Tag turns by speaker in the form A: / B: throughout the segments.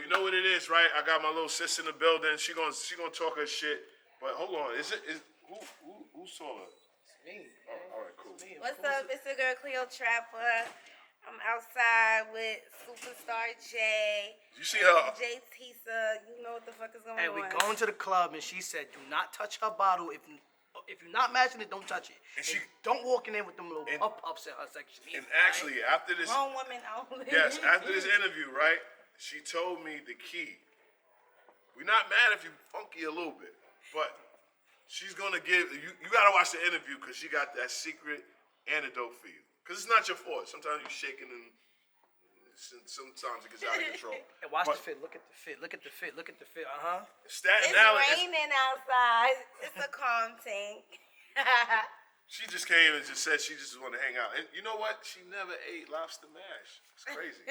A: you know what it is, right? I got my little sis in the building. She gonna talk her shit. But hold on, who saw her? It's me. Oh, all right, cool.
B: What's up? It's your girl Cleotrapa. I'm outside with Superstar J.
A: You see her?
B: DJ Tisa. You know what the fuck is going on.
C: And we going to the club, and she said, "Do not touch her bottle. If you're not matching it, don't touch it. And she don't walk in there with them little pup-ups in her section.
A: And actually, after this,
B: grown women only.
A: Yes, after this interview, right? She told me the key. We're not mad if you funky a little bit, but she's gonna give you. You gotta watch the interview because she got that secret antidote for you. Because it's not your fault. Sometimes you're shaking and sometimes it gets out of control.
C: And watch the fit. Look at the fit. Look at the fit. Look at the fit.
A: Staten
B: It's
A: Island.
B: raining outside. It's a calm tank.
A: She just came and just said she just want to hang out. And you know what? She never ate lobster mash. It's crazy.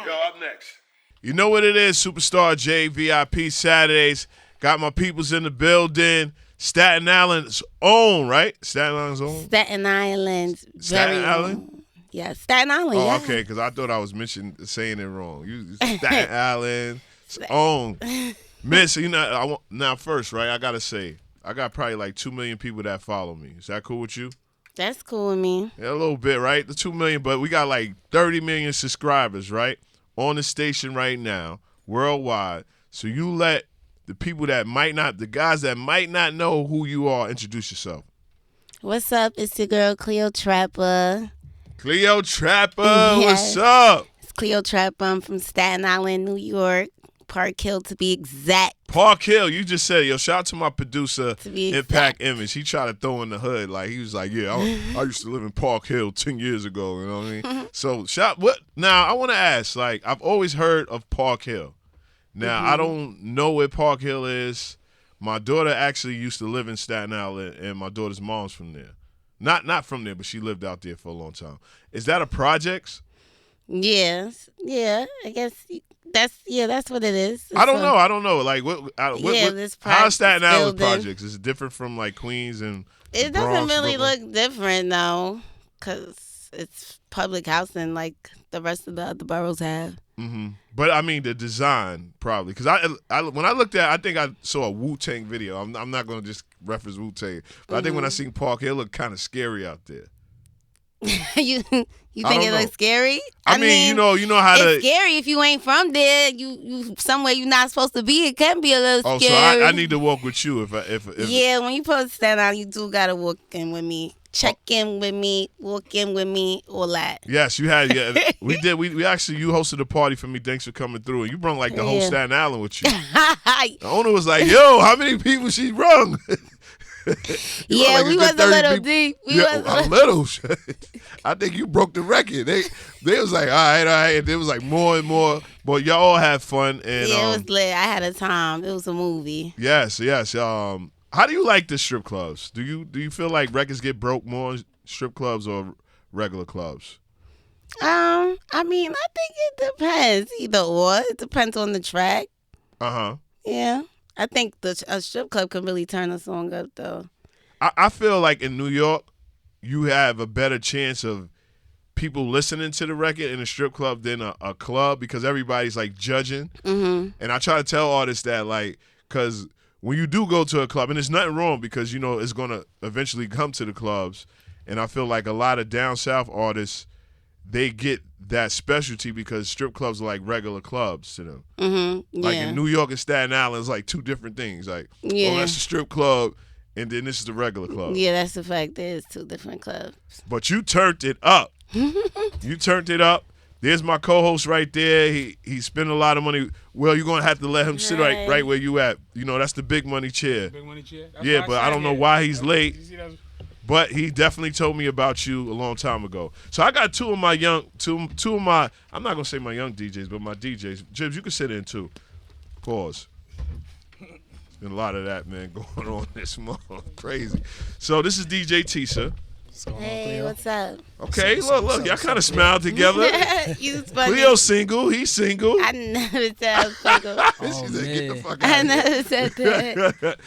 A: Yo, up next. You know what it is, Superstar J, VIP Saturdays. Got my peoples in the building. Staten Island's own, right? Staten Island's own?
B: Staten Island's
A: Staten
B: very
A: Island?
B: own. Yeah, Staten Island,
A: Oh,
B: yeah.
A: okay, because I thought I was saying it wrong. Staten Island's own. Miss, you know, now first, right, I got to say, I got probably like 2 million people that follow me. Is that cool with you?
B: That's cool with me.
A: Yeah, a little bit, right? The 2 million, but we got like 30 million subscribers, right? On the station right now, worldwide. So you let the people that might not, the guys that might not know who you are, introduce yourself.
B: What's up? It's your girl Cleotrapa.
A: Cleotrapa, what's up?
B: It's Cleotrapa. I'm from Staten Island, New York. Park Hill to be exact.
A: Park Hill, you just said, yo, shout out to my producer, Impact Image. He tried to throw in the hood. Like, he was like, yeah, I used to live in Park Hill 10 years ago, you know what I mean? So, now, I want to ask, like, I've always heard of Park Hill. Now, I don't know where Park Hill is. My daughter actually used to live in Staten Island, and my daughter's mom's from there. Not from there, but she lived out there for a long time. Is that a projects?
B: Yes. Yeah, I guess that's what it is.
A: I don't know. Like, how is Staten Island projects? Is it different from like Queens and
B: It
A: Bronx,
B: doesn't really
A: Brooklyn?
B: look different though, because it's public housing like the rest of the other boroughs have.
A: Mm-hmm. But I mean the design probably because I when I looked at I think I saw a Wu-Tang video. I'm not gonna just reference Wu-Tang, but I think when I seen Park Hill, it looked kind of scary out there.
B: You think it looks scary?
A: I mean, you know how
B: it's scary if you ain't from there. You somewhere you're not supposed to be. It can be a little scary.
A: So I need to walk with you if
B: yeah, when you post stand out, you do gotta walk in with me. Check in with me, walk in with me, all that.
A: Yes, you had. Yeah, we did. We actually, you hosted a party for me. Thanks for coming through. And you brung like the whole Staten Island with you. The owner was like, "Yo, how many people she brung?"
B: Yeah, we was a little deep.
A: A little. I think you broke the record. They was like, all right. And there was like more and more. But y'all all had fun. And
B: yeah, it was lit. I had a time. It was a movie.
A: Yes. How do you like the strip clubs? Do you feel like records get broke more in strip clubs or regular clubs?
B: I mean, I think it depends. Either or. It depends on the track. Yeah. I think a strip club can really turn a song up, though.
A: I feel like in New York, you have a better chance of people listening to the record in a strip club than a club because everybody's, like, judging. Mm-hmm. And I try to tell artists that, like, because when you do go to a club, and there's nothing wrong because, you know, it's going to eventually come to the clubs, and I feel like a lot of down south artists, they get that specialty because strip clubs are like regular clubs to them. Mm-hmm. Like in New York and Staten Island, it's like two different things. Like, oh, that's a strip club, and then this is the regular club.
B: Yeah, that's the fact. There's two different clubs.
A: But you turned it up. You turned it up. There's my co-host right there. He spent a lot of money. Well, you're going to have to let him sit right where you at. You know, that's the big money chair.
D: Big money chair?
A: Yeah, but I don't know why he's late. But he definitely told me about you a long time ago. So I got two of my, I'm not going to say my young DJs, but my DJs. Jibs, you can sit in too. Pause. There's been a lot of that, man, going on this month. Crazy. So this is DJ Tisa.
B: Hey, what's up?
A: Okay, look, y'all kind of smiled together. Cleo's single, he's single.
B: I never said I was single.
A: She said, get the fuck out
B: I never said that.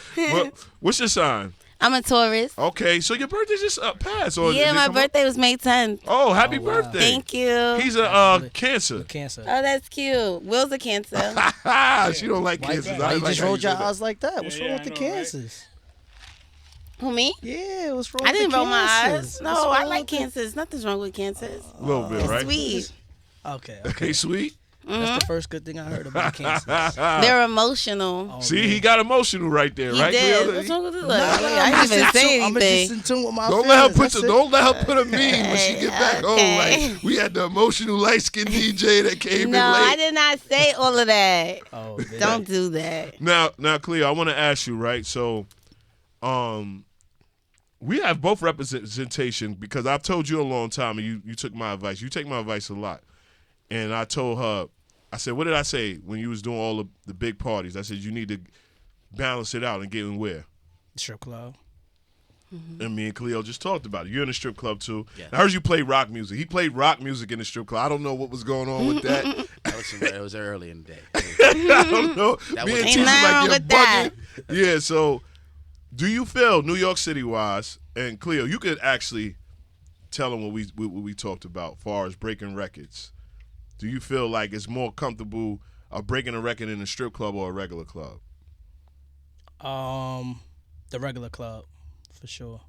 A: What's your sign?
B: I'm a Taurus.
A: Okay, so your birthday just passed. Or
B: Yeah, my birthday was May 10th.
A: Oh, happy birthday.
B: Thank you.
A: He's a Cancer.
D: Cancer.
B: Oh, that's cute. Will's a Cancer.
A: She don't like cancers.
D: Why you just rolled your
A: eyes.
D: eyes like that? What's wrong with the cancers?
B: Who, me?
D: Yeah, what's wrong
B: I
D: with
B: didn't
D: the
B: roll my
D: cancers?
B: eyes. No, I like cancers. Nothing's wrong with cancers.
A: A little bit, right?
B: Sweet.
D: Okay.
A: Okay, sweet.
D: That's the first good thing I heard about cancers.
B: They're emotional.
D: Oh,
A: See, he got emotional right there,
B: He
A: right?
B: did.
A: Cleo?
B: What's wrong with this? I didn't even say
D: I'm just
B: anything.
D: in tune with my
A: Don't let her put a meme when she get back home.
B: Okay.
A: Like we had the emotional light skinned DJ that came
B: No,
A: in
B: I
A: late.
B: did not say all of that.
D: Oh, man.
B: Don't do that.
A: Now, Cleo, I want to ask you, right? So, we have both representation because I've told you a long time, and you took my advice. You take my advice a lot, and I told her, I said, what did I say when you was doing all of the big parties? I said you need to balance it out and get in where.
D: Strip club.
A: And me and Cleo just talked about it. You're in the strip club too.
E: Yeah.
A: I heard you play rock music. He played rock music in the strip club. I don't know what was going on with that.
E: It was early in the day.
A: I don't know.
E: That
A: Me
E: was-
A: and
E: Ain't
A: T was
B: nothing wrong
A: like, you're
B: with that.
A: bugging. Yeah, so do you feel New York City wise, and Cleo, you could actually tell them what we talked about as far as breaking records. Do you feel like it's more comfortable breaking a record in a strip club or a regular club?
D: The regular club, for sure.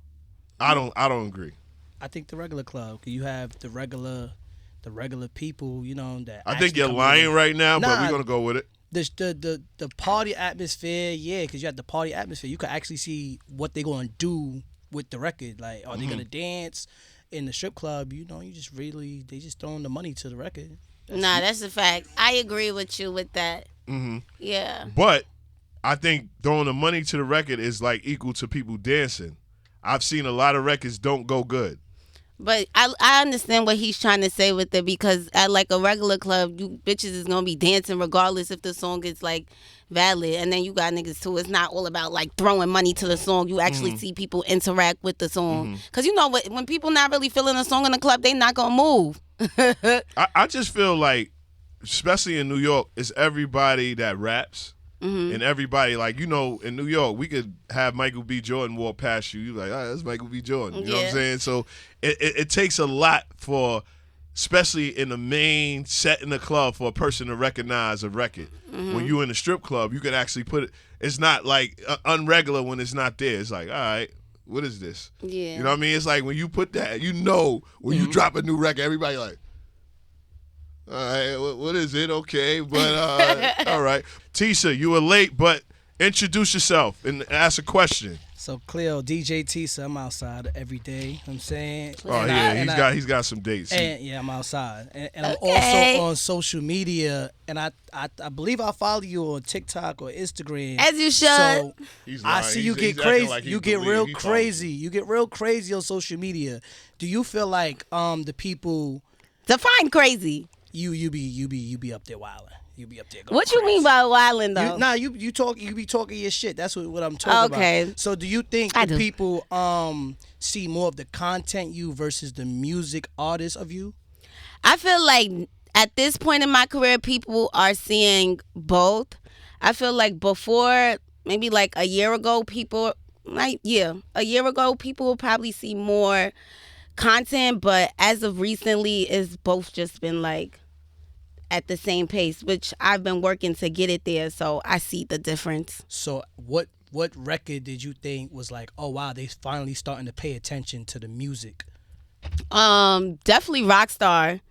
A: I don't agree.
D: I think the regular club. You have the regular people, that.
A: I think
D: actually
A: you're
D: come
A: lying
D: in.
A: right now, but
D: Nah.
A: we're gonna go with it.
D: The party atmosphere, yeah, because you have the party atmosphere. You can actually see what they're gonna do with the record. Like, are they gonna dance in the strip club? You just they just throwing the money to the record.
B: That's a fact. I agree with you with that.
A: Mm-hmm.
B: Yeah.
A: But I think throwing the money to the record is like equal to people dancing. I've seen a lot of records don't go good.
B: But I understand what he's trying to say with it, because at like a regular club, you bitches is gonna be dancing regardless if the song is like valid. And then you got niggas too. It's not all about like throwing money to the song. You actually see people interact with the song. Cause you know what, when people not really feeling a song in the club, they not gonna move.
A: I just feel like, especially in New York, it's everybody that raps. And everybody, like, in New York, we could have Michael B. Jordan walk past you. You're like, that's Michael B. Jordan. You know what I'm saying? So it takes a lot for, especially in the main set in the club, for a person to recognize a record. When you're in a strip club, you can actually put it. It's not like unregular when it's not there. It's like, all right, what is this?
B: Yeah.
A: You know what I mean? It's like when you put that, when you drop a new record, everybody like, all right, what is it? Okay, but all right. Tisa, you were late, but introduce yourself and ask a question.
D: So Cleo, DJ Tisa, I'm outside every day. You know what I'm saying.
A: Oh yeah, he's got some dates.
D: And yeah, I'm outside, and I'm
B: Okay.
D: also on social media, and I believe I follow you on TikTok or Instagram.
B: As you should.
D: So
A: He's
D: I
A: lying.
D: see you
A: He's
D: get
A: acting
D: crazy.
A: like he
D: You get
A: believe
D: real
A: he follows
D: crazy. You get real crazy on social media. Do you feel like the people
B: Define crazy.
D: you be up there wilding? You be up there going
B: What you mean by wilding though?
D: you be talking your shit. That's what I'm talking
B: Okay.
D: about. So do you think
B: I
D: the
B: do.
D: people see more of the content you versus the music artist of you?
B: I feel like at this point in my career, people are seeing both. I feel like before, maybe like a year ago, people will probably see more content, but as of recently, it's both just been like at the same pace, which I've been working to get it there, so I see the difference.
D: So what record did you think was like, oh wow, they finally starting to pay attention to the music?
B: Definitely Rockstar,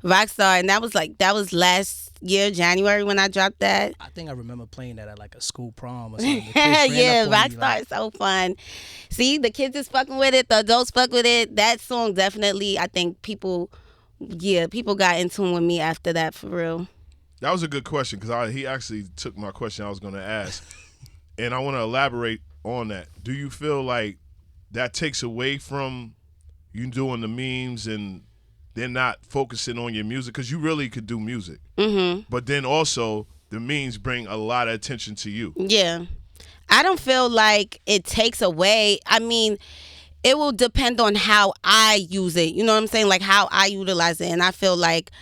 B: and that was last year January when I dropped that.
D: I think I remember playing that at like a school prom or something. The kids ran
B: Yeah,
D: up on me,
B: Rockstar
D: like,
B: is so fun. See, the kids is fucking with it, the adults fuck with it. That song definitely, I think people got in tune with me after that, for real.
A: That was a good question because he actually took my question I was going to ask. And I want to elaborate on that. Do you feel like that takes away from you doing the memes and they're not focusing on your music? Because you really could do music. Mm-hmm. But then also the memes bring a lot of attention to you.
B: Yeah. I don't feel like it takes away. I mean, it will depend on how I use it. You know what I'm saying? Like how I utilize it. And I feel like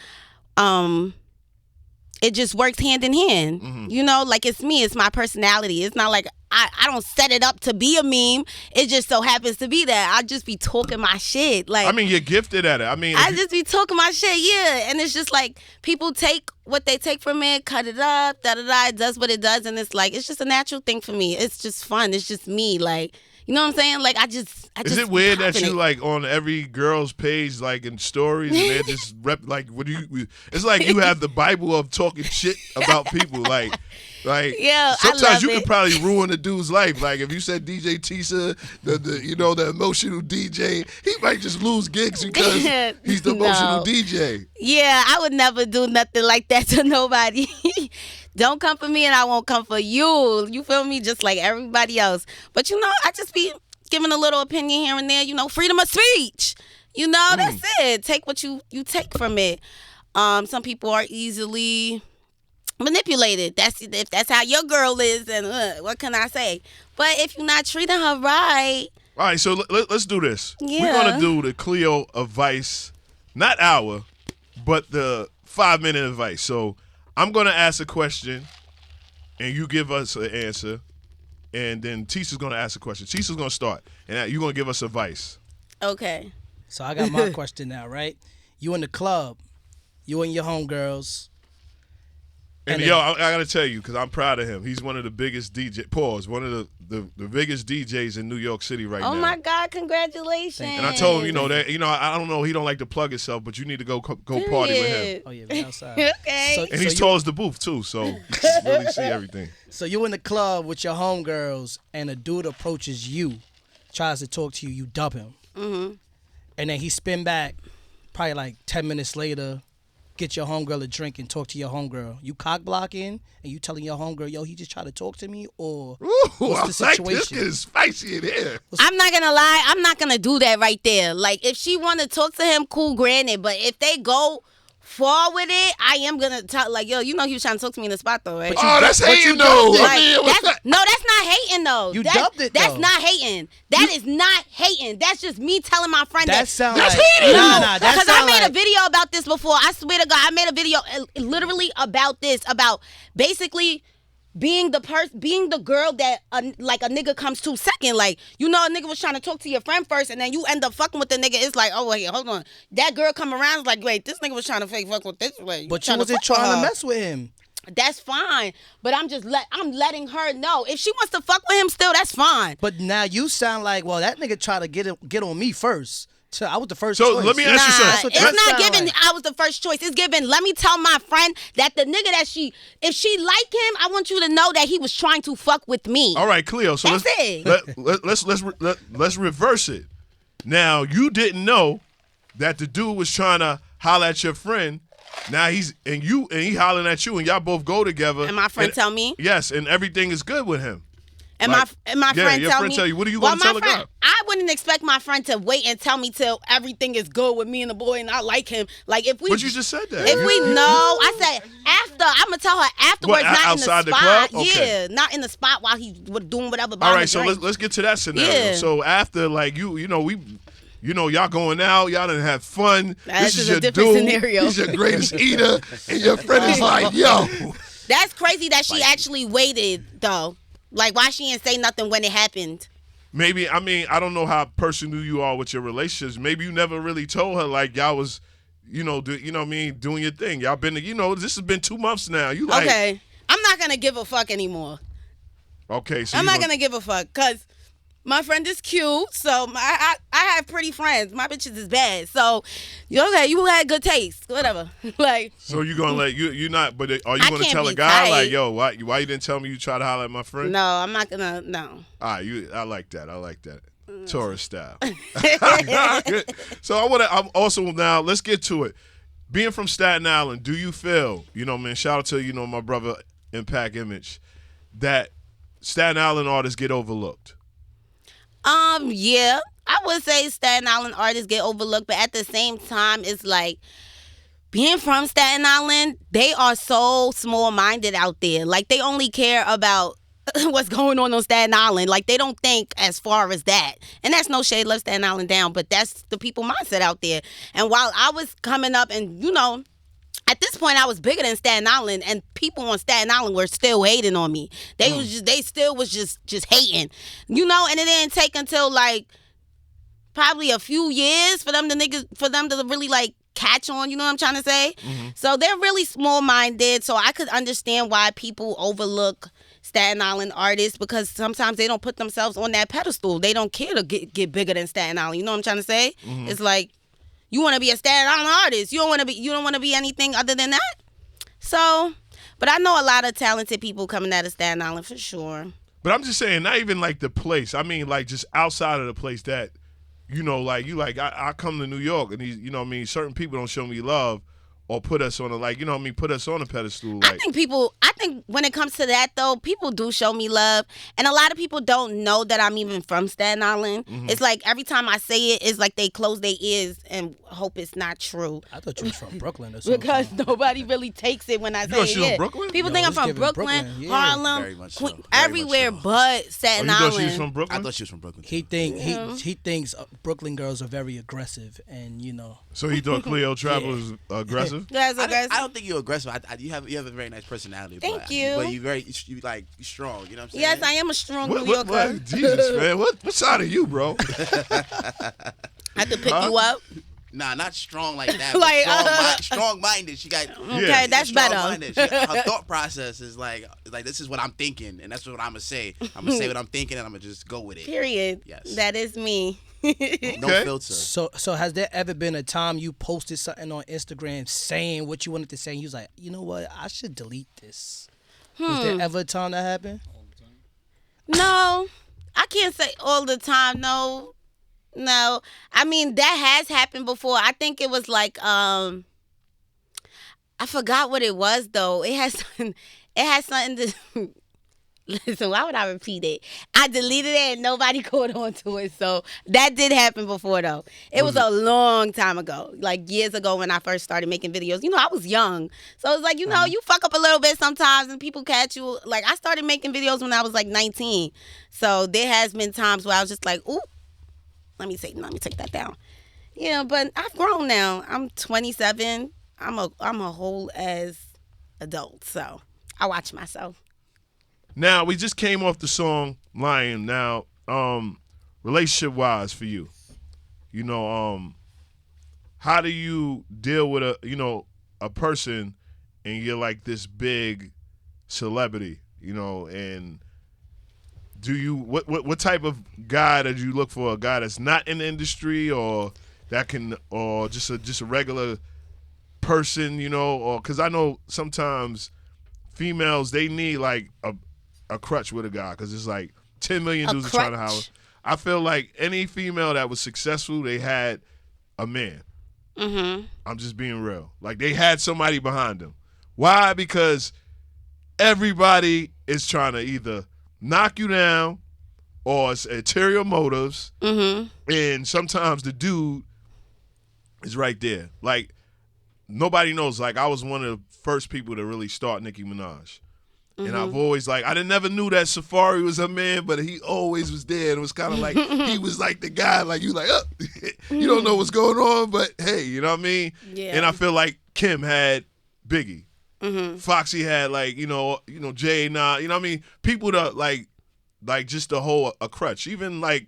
B: it just works hand in hand. You know, like it's me, it's my personality. It's not like I don't set it up to be a meme. It just so happens to be that. I just be talking my shit. Like,
A: I mean, you're gifted at it. I mean,
B: I just be talking my shit, yeah. And it's just like people take what they take from it, cut it up, da-da-da, it does what it does. And it's like, it's just a natural thing for me. It's just fun. It's just me. Like, you know what I'm saying? Like, I just
A: is it weird that you like on every girl's page, like in stories, and they're just like, what do you? It's like you have the Bible of talking shit about people, like.
B: Yeah,
A: sometimes you
B: it.
A: could probably ruin a dude's life. Like if you said DJ Tisa, the emotional DJ, he might just lose gigs because he's the emotional DJ.
B: Yeah, I would never do nothing like that to nobody. Don't come for me and I won't come for you. You feel me? Just like everybody else. But you know, I just be giving a little opinion here and there. You know, freedom of speech. You know, that's it. Take what you take from it. Some people are easily manipulated. If that's how your girl is, then what can I say? But if you're not treating her right.
A: All right, so let's do this.
B: Yeah.
A: We're gonna do the Cleo advice, not hour, but the 5-minute advice. So I'm gonna ask a question, and you give us an answer, and then Tisa's gonna ask a question. Tisa's gonna start, and you're gonna give us advice.
B: Okay.
D: So I got my question now, right? You in the club, you and your homegirls.
A: And yo, I gotta tell you, because I'm proud of him. He's one of the biggest DJ. Pause. One of the biggest DJs in New York City right now.
B: Oh my God! Congratulations.
A: And I told him, I don't know, he don't like to plug himself, but you need to go party with him.
D: Oh yeah, we outside.
B: Okay.
A: And he's tall as the booth too, so you can really see everything.
D: So you in the club with your homegirls, and a dude approaches you, tries to talk to you, you dub him, and then he spin back, probably like 10 minutes later. Get your homegirl a drink and talk to your homegirl. You cock blocking and you telling your homegirl, yo, he just tried to talk to me, or what's the situation?
A: Like this is spicy in here.
B: I'm not gonna lie, I'm not gonna do that right there. Like if she wanna talk to him, cool, granted. But if they go far with it, I am gonna tell like, yo, you know he was trying to talk to me in the spot though, right?
A: That's hating though.
B: Like, no, that's not hating though.
D: You dubbed it though.
B: That's not hating. That is not hating. That's just me telling my friend
D: that sounds like
A: hating.
D: Nah,
B: because I made a video about this before. I swear to God, I made a video literally about this, about basically being the girl that a nigga comes to second. Like, you know, a nigga was trying to talk to your friend first, and then you end up fucking with the nigga. It's like, oh wait, hold on. That girl come around, is like, wait, this nigga was trying to fake fuck with this way.
D: But you wasn't trying to mess with him.
B: That's fine, but I'm letting her know. If she wants to fuck with him still, that's fine.
D: But now you sound like, well, that nigga tried to get on me first. So I was the first
A: So
D: choice.
A: let me ask you something.
B: It's not given I was the first choice. It's given, let me tell my friend that the nigga that if she like him, I want you to know that he was trying to fuck with me.
A: All right, Cleo. So let's reverse it. Now you didn't know that the dude was trying to holler at your friend. Now he hollering at you, and y'all both go together.
B: And my friend tell me?
A: Yes, and everything is good with him.
B: And my friend
A: your
B: tell
A: friend
B: me?
A: tell you, what are you going to tell a guy?
B: I wouldn't expect my friend to wait and tell me till everything is good with me and the boy and I like him. Like if we.
A: But you just said that.
B: If we know, I said after. I'm gonna tell her afterwards, not
A: outside
B: in the
A: spot.
B: Club?
A: Okay.
B: Yeah, not in the spot while he's doing whatever.
A: All right, so let's get to that scenario.
B: Yeah.
A: So after, like y'all going out, y'all done have fun.
B: This is
A: your
B: a different
A: dude.
B: scenario.
A: He's your greatest eater, and your friend is like, yo.
B: That's crazy that she actually waited though. Like, why she didn't say nothing when it happened?
A: Maybe, I don't know how personal you are with your relationships. Maybe you never really told her, like, y'all was, doing your thing. Y'all been, this has been 2 months now. You like.
B: Okay. I'm not going to give a fuck anymore.
A: Okay. So
B: I'm not going to give a fuck because my friend is cute. So I have pretty friends. My bitches is bad. So, okay, you had good taste. Whatever. Like.
A: So you going to let, you're not, but are you going to tell a guy,
B: tight.
A: like, yo, why you didn't tell me you tried to holler at my friend?
B: No, I'm not going to, no.
A: All right, I like that. Taurus style. So I'm also, now, let's get to it. Being from Staten Island, do you feel, man, shout out to, my brother Impact Image, that Staten Island artists get overlooked?
B: Yeah, I would say Staten Island artists get overlooked, but at the same time, it's like being from Staten Island, they are so small-minded out there. Like, they only care about what's going on Staten Island. Like, they don't think as far as that. And that's no shade, love Staten Island down, but that's the people mindset out there. And while I was coming up and, at this point, I was bigger than Staten Island, and people on Staten Island were still hating on me. They still was just hating, And it didn't take until like probably a few years for them to really like catch on. You know what I'm trying to say? Mm-hmm. So they're really small minded. So I could understand why people overlook Staten Island artists, because sometimes they don't put themselves on that pedestal. They don't care to get bigger than Staten Island. You know what I'm trying to say? Mm-hmm. It's like, you want to be a Staten Island artist. You don't want to be anything other than that. So, but I know a lot of talented people coming out of Staten Island for sure.
A: But I'm just saying, not even like the place. I mean, like just outside of the place that, I come to New York and these, certain people don't show me love or put us on put us on a pedestal. Like.
B: I think when it comes to that though, people do show me love, and a lot of people don't know that I'm even from Staten Island. Mm-hmm. It's like every time I say it, it's like they close their ears and hope it's not true.
D: I thought you was from Brooklyn or something.
B: Because nobody really takes it when I say it.
A: From Brooklyn?
B: People think I'm from Brooklyn,
D: yeah.
B: Harlem,
E: Very much so.
B: everywhere but Staten Island.
A: You thought she was from Brooklyn?
E: I thought she was from Brooklyn.
D: He thinks Brooklyn girls are very aggressive, and
A: So he thought Cleotrapa was aggressive.
B: That's aggressive.
E: I don't think you're aggressive. You have a very nice personality.
B: Thank you.
E: But you strong. You know what I'm saying?
B: Yes, I am a strong New Yorker.
A: Jesus, man, what side of you, bro?
B: I have to pick you up.
E: Nah, not strong like that.
B: Like,
E: strong-minded. She got
B: okay. That's better.
E: Her thought process is like this is what I'm thinking, and that's what I'm gonna say. I'm gonna say what I'm thinking, and I'm gonna just go with it.
B: Period.
E: Yes.
B: That is me.
E: No filter.
D: So has there ever been a time you posted something on Instagram saying what you wanted to say, and you was like, you know what, I should delete this? Was there ever a time that happened?
B: No, I can't say all the time. No. I mean, that has happened before. I think it was like I forgot what it was though. It has something to. Listen, why would I repeat it? I deleted it and nobody caught on to it. So that did happen before, though. It was a long time ago, like years ago when I first started making videos. I was young. So it's like, you fuck up a little bit sometimes and people catch you. Like, I started making videos when I was like 19. So there has been times where I was just like, ooh, let me take that down. Yeah, but I've grown now. I'm 27. I'm a whole as adult. So I watch myself.
A: Now, we just came off the song Lion. Now, relationship-wise for you, how do you deal with a person and you're like this big celebrity, and do you what type of guy did you look for? A guy that's not in the industry or just a regular person, or because I know sometimes females, they need like a crutch with a guy because it's like 10 million dudes are trying to holler. I feel like any female that was successful, they had a man. Mm-hmm. I'm just being real. Like they had somebody behind them. Why? Because everybody is trying to either knock you down or it's ulterior motives. Mm-hmm. And sometimes the dude is right there. Like nobody knows. Like I was one of the first people to really start Nicki Minaj. And I've always I never knew that Safari was a man, but he always was there. And it was kind of like, he was like the guy, like you you don't know what's going on, but hey, you know what I mean? Yeah. And I feel like Kim had Biggie. Mm-hmm. Foxy had Jay, you know what I mean? People that like just to hold a crutch. Even like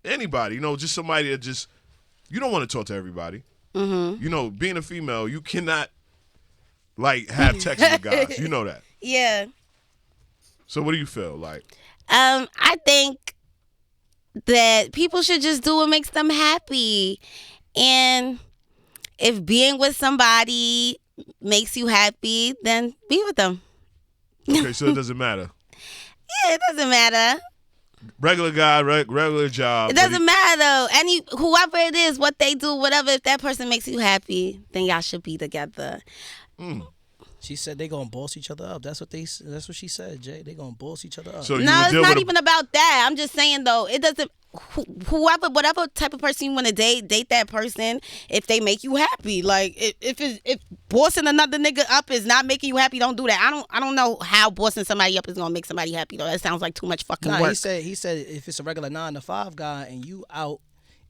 A: anybody, just somebody that just, you don't want to talk to everybody. Mm-hmm. Being a female, you cannot have sex with guys. You know that.
B: Yeah.
A: So what do you feel like?
B: I think that people should just do what makes them happy. And if being with somebody makes you happy, then be with them.
A: Okay, so it doesn't matter.
B: Yeah, it doesn't matter.
A: Regular guy, regular job.
B: It doesn't matter. Whoever it is, what they do, whatever, if that person makes you happy, then y'all should be together.
D: She said they gonna boss each other up. That's what she said, Jay. They gonna boss each other up.
A: So
B: no, it's not even about that. I'm just saying though, it doesn't. Whatever type of person you want to date that person if they make you happy. Like if bossing another nigga up is not making you happy, don't do that. I don't know how bossing somebody up is gonna make somebody happy though. That sounds like too much fucking work.
D: He said if it's a regular 9 to 5 guy and you out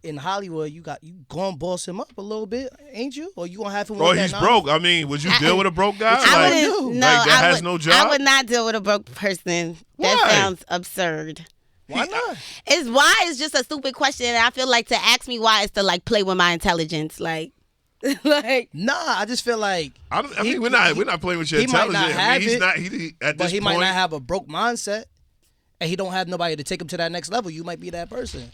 D: in Hollywood, you gonna boss him up a little bit, ain't you? Or you gonna have him?
A: Oh,
D: with that
A: he's
D: nine?
A: broke. I mean, would you deal with a broke guy?
B: I
A: Like,
B: wouldn't. No,
A: like that
B: I
A: has
B: would,
A: no job.
B: I would not deal with a broke person.
A: Why?
B: That sounds absurd.
D: Why not?
B: It's why is just a stupid question, and I feel like to ask me why is to like play with my intelligence, like, like.
D: Nah, I just feel like
A: I mean, we're not playing with your
D: he might
A: intelligence.
D: not
A: I
D: have
A: mean, he's
D: it,
A: not. He at
D: but
A: this
D: he
A: point,
D: might not have a broke mindset, and he don't have nobody to take him to that next level. You might be that person.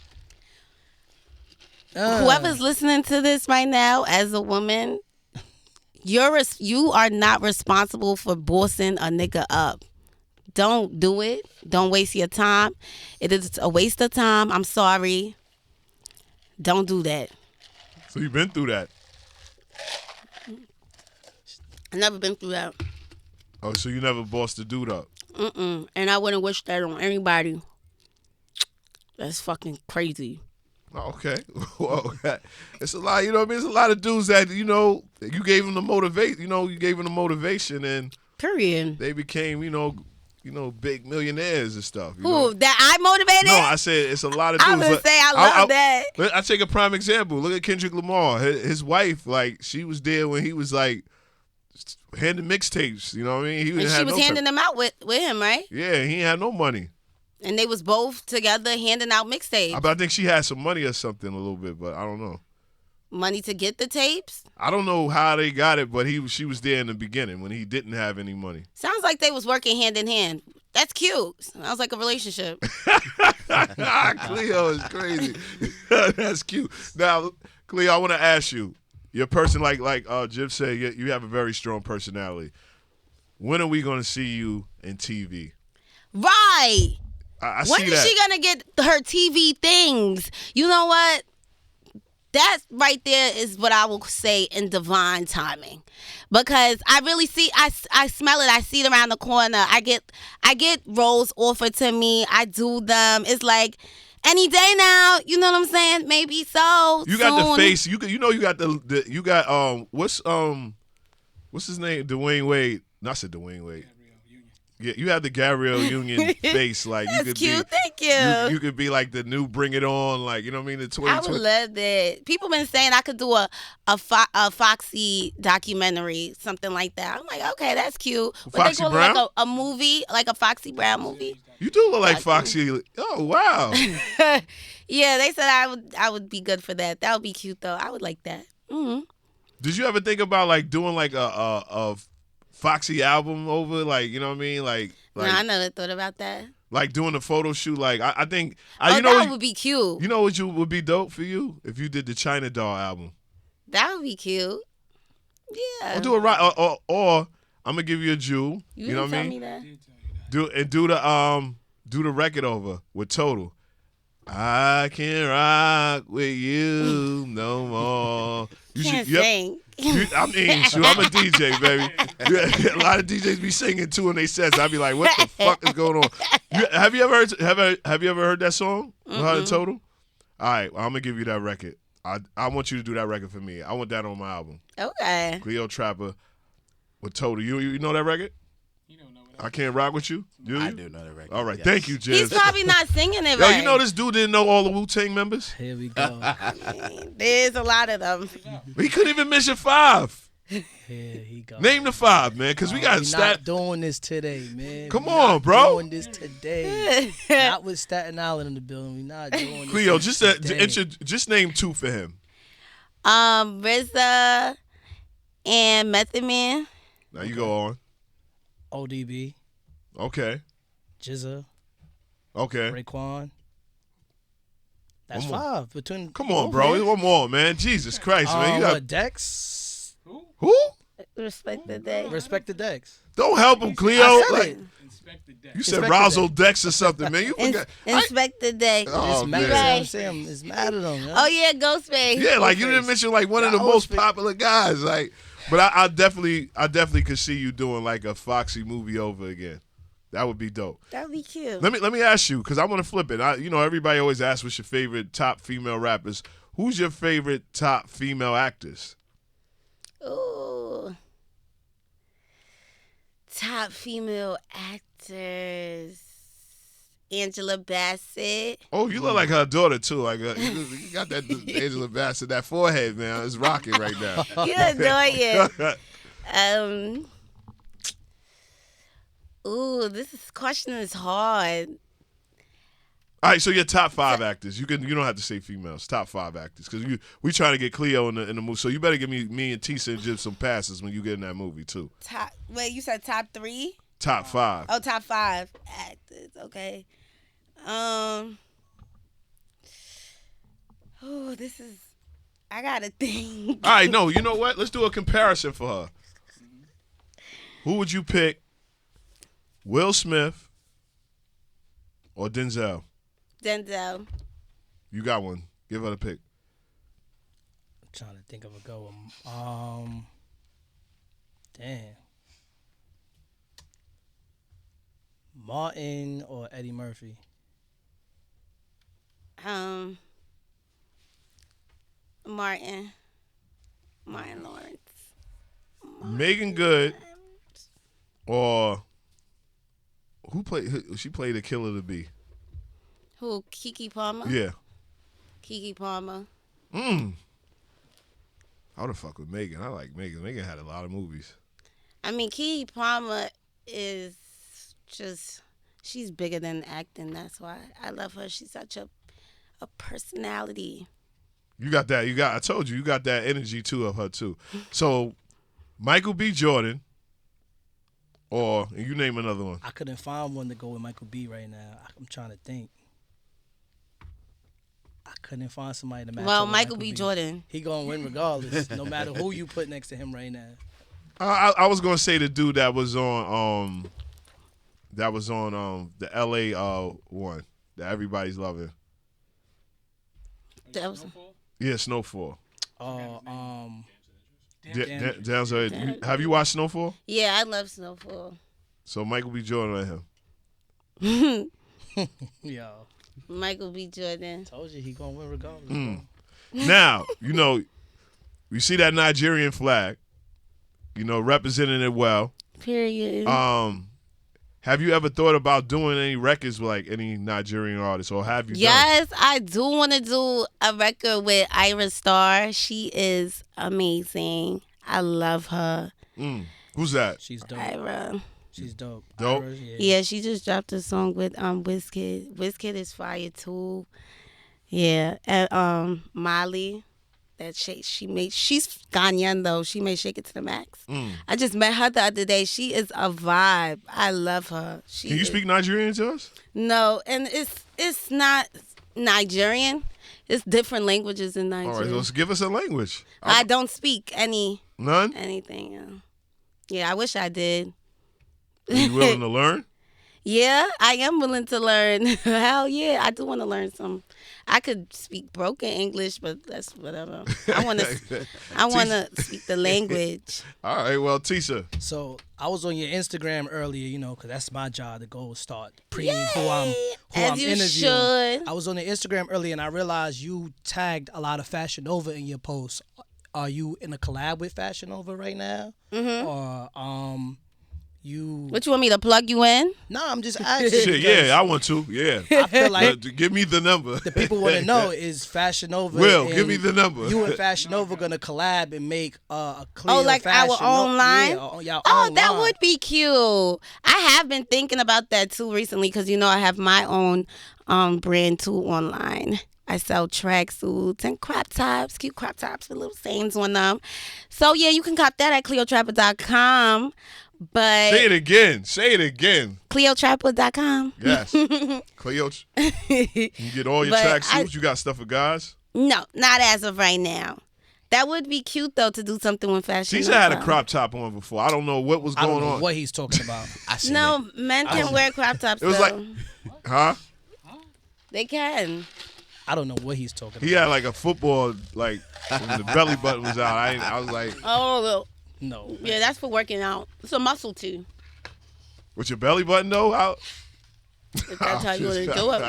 B: Whoever's listening to this right now, as a woman, you are not responsible for bossing a nigga up. Don't do it. Don't waste your time. It is a waste of time. I'm sorry. Don't do that.
A: So you've been through that.
B: I've never been through that.
A: Oh, so you never bossed a dude up.
B: And I wouldn't wish that on anybody. That's fucking crazy.
A: Okay. Well, it's a lot, you know what I mean? It's a lot of dudes that, you know, you gave them the motivation and
B: Period.
A: they became, you know, big millionaires and stuff. You
B: Who?
A: know?
B: That I motivated?
A: No, I said it's a lot of dudes.
B: I was gonna say I love that.
A: I take a prime example. Look at Kendrick Lamar. His wife, like, she was there when he was like handing mixtapes. You know what I mean?
B: And she was handing them out with him, right?
A: Yeah, he ain't had no money.
B: And they was both together handing out mixtapes.
A: I think she had some money or something a little bit, but I don't know.
B: Money to get the tapes?
A: I don't know how they got it, but she was there in the beginning when he didn't have any money.
B: Sounds like they was working hand in hand. That's cute. Sounds like a relationship.
A: Cleo is crazy. That's cute. Now, Cleo, I want to ask you, your person, like Jib said, you have a very strong personality. When are we going to see you in TV?
B: Right.
A: I
B: When
A: see
B: is
A: that.
B: she going to get her TV things? You know what? That right there is what I will say in divine timing, because I really see, I smell it. I see it around the corner. I get roles offered to me. I do them. It's like any day now. You know what I'm saying? Maybe so.
A: You got
B: soon.
A: the face. You got you got what's his name? Dwayne Wade. Not said Dwayne Wade. Yeah, you have the Gabrielle Union face. Like
B: That's
A: you could
B: cute.
A: be.
B: Thank you.
A: You could be like the new Bring It On. Like, you know what I mean? The
B: I
A: 2020.
B: would love that. People been saying I could do a Foxy documentary, something like that. I'm like, okay, that's cute. But
A: Foxy
B: they call
A: Brown?
B: it like a movie, like a Foxy Brown movie.
A: You do look like Foxy. Oh wow.
B: Yeah, they said I would be good for that. That would be cute though. I would like that. Mm-hmm.
A: Did you ever think about like doing like a Foxy album over, like, you know what I mean? Like
B: No, I never thought about that.
A: like doing a photo shoot. Like I think
B: That would be cute.
A: You know what would be dope for you if you did the China Doll album.
B: That would be cute. Yeah.
A: Or do it right, or I'm gonna give you a jewel. You know what I mean?
B: That.
A: Do the record over with Total. I can't rock with you no more.
B: Can't sing.
A: I mean, shoot, I'm a DJ, baby. A lot of DJs be singing too in they sets. I be like, what the fuck is going on? Have you ever heard that song? Heard it Total? All right, well, I'm gonna give you that record. I want you to do that record for me. I want that on my album.
B: Okay.
A: Cleotrapa with Total. You know that record? I Can't Rock With You?
E: I do know that record.
A: All right,
E: yes.
A: thank you, Jim.
B: He's probably not singing it
A: Yo,
B: right.
A: you know this dude didn't know all the Wu-Tang members?
D: Here we go.
B: There's a lot of them.
A: He couldn't even mention 5.
D: Here he go.
A: Name the 5, man, because we got
D: We
A: stat.
D: not doing this today, man.
A: Come
D: We
A: on,
D: not
A: bro.
D: Doing this today. Not with Staten Island in the building. We not doing this.
A: Cleo, just
D: today.
A: just name 2 for him.
B: RZA and Method Man.
A: Now you go on.
D: ODB,
A: Okay.
D: Jizza,
A: Okay.
D: Raekwon. That's
A: One more.
D: 5 between.
A: Come on,
D: both,
A: bro.
D: man.
A: One more, man. Jesus Christ, man. You got
D: Dex.
A: who?
B: Respect the day.
D: Respect the Dex.
A: Don't help him, Cleo.
D: I said
A: Like,
D: it.
A: you said
D: Inspector
A: Razzle Dex or something, man. You forgot.
B: Inspect the day.
A: Oh,
D: It's mad.
A: man.
D: You know what I'm
B: Right.
D: saying? It's mad at him.
B: Oh yeah, Ghostface.
A: Yeah, like you
D: Ghostface.
A: didn't mention like one of the
D: Yeah,
A: most
D: Ghostface.
A: popular guys. Like, but I definitely could see you doing like a Foxy movie over again. That would be dope.
B: That'd be cute.
A: Let me ask you, because I want to flip it. Everybody always asks what's your favorite top female rappers. Who's your favorite top female actors?
B: Ooh. Top female actors. Angela Bassett.
A: Oh, you look like her daughter too. Like you got that Angela Bassett, that forehead, man. It's rocking right now.
B: You adore it. Ooh, question is hard.
A: All right, so your top 5 actors. You don't have to say females. Top 5 actors, because we trying to get Cleo in the movie. So you better give me and Tisa and Jib some passes when you get in that movie too.
B: Wait, you said top 3?
A: Top 5.
B: Oh, top 5 actors. Okay. Oh, I gotta think.
A: All right, no, you know what? Let's do a comparison for her. Who would you pick? Will Smith or Denzel?
B: Denzel.
A: You got one. Give her the pick.
D: I'm trying to think of a good one. Damn. Martin or Eddie Murphy?
B: Martin Lawrence.
A: Megan Good or who played? She played a killer to be.
B: Who? Keke Palmer.
A: Yeah.
B: Keke Palmer.
A: I would have fucked with Megan. I like Megan. Megan had a lot of movies.
B: I mean, Keke Palmer is just, she's bigger than acting. That's why I love her. She's such a personality.
A: You got that. I told you got that energy too of her too. So, Michael B. Jordan, or you name another one.
D: I couldn't find one to go with Michael B. right now. I'm trying to think. I couldn't find somebody to match.
B: Well,
D: up with
B: Michael B. Jordan.
D: He gonna win regardless, no matter who you put next to him right now.
A: I was gonna say the dude that was on the L.A. one that everybody's loving.
B: That was,
A: Yeah, Snowfall.
D: Damn.
A: Denzel, have you watched Snowfall?
B: yeah, I love Snowfall.
A: So Michael B. Jordan and him.
D: Yo,
B: Michael B. Jordan.
D: told you he gonna win regardless. Bro.
A: Now, we see that Nigerian flag, representing it well.
B: Period.
A: Have you ever thought about doing any records with like any Nigerian artists, or have you?
B: Yes, I do want to do a record with Ira Star. She is amazing. I love her.
A: Who's that?
D: She's dope.
B: Ira.
D: She's dope.
A: Dope?
D: Ira, yeah.
B: Yeah, she just dropped a song with Wizkid. Wizkid is fire too. Yeah, and Molly, that she made. She's Ghanaian though. She made Shake It to the Max. I just met her the other day. She is a vibe. I love her.
A: Can you speak Nigerian to us?
B: No, and it's not Nigerian. It's different languages in Nigeria.
A: All right, let's give us a language.
B: I don't speak
A: None?
B: anything. Yeah, I wish I did.
A: Are you willing to learn?
B: Yeah, I am willing to learn. Hell yeah, I do want to learn some. I could speak broken English, but that's whatever. I want to speak the language.
A: All right, well, Tisa.
D: So I was on your Instagram earlier, because that's my job to go start preening who I'm
B: As you
D: interviewing.
B: should.
D: I was on the Instagram earlier and I realized you tagged a lot of Fashion Nova in your posts. Are you in a collab with Fashion Nova right now? Mm-hmm. Or you?
B: What you want me to plug you in?
D: No, I'm just asking.
A: Shit, yeah, I want to. Yeah.
D: I feel like
A: Give me the number.
D: the people want to know is Fashion Nova.
A: Give me the number.
D: You and Fashion Nova gonna collab and make a Cleo
B: Like
D: Fashion
B: our own line?
D: Yeah, y'all
B: Oh,
D: own
B: that
D: line.
B: would be cute. I have been thinking about that too recently because I have my own brand too online. I sell tracksuits and crop tops, cute crop tops with little sayings on them. So yeah, you can cop that at Cleotrapa.com. But
A: Say it again.
B: Cleotrapa.com.
A: Yes. Cleo. You get all your
B: But
A: tracksuits. You got stuff for guys?
B: No, not as of right now. That would be cute though to do something with Fashion
A: Tisa
B: Nova.
A: had a crop top on before. I don't know what was
D: I don't
A: going
D: know
A: on.
D: what he's talking about.
E: I seen
B: No, men can wear crop tops.
A: It was
B: though.
A: like, huh?
B: They can.
D: I don't know what he's talking
A: He
D: about.
A: had like a football, like when the belly button was out. I was like,
B: Oh, well,
D: No.
B: yeah, that's for working out. It's a muscle too.
A: with your belly button though out.
B: If that's how you want to do it.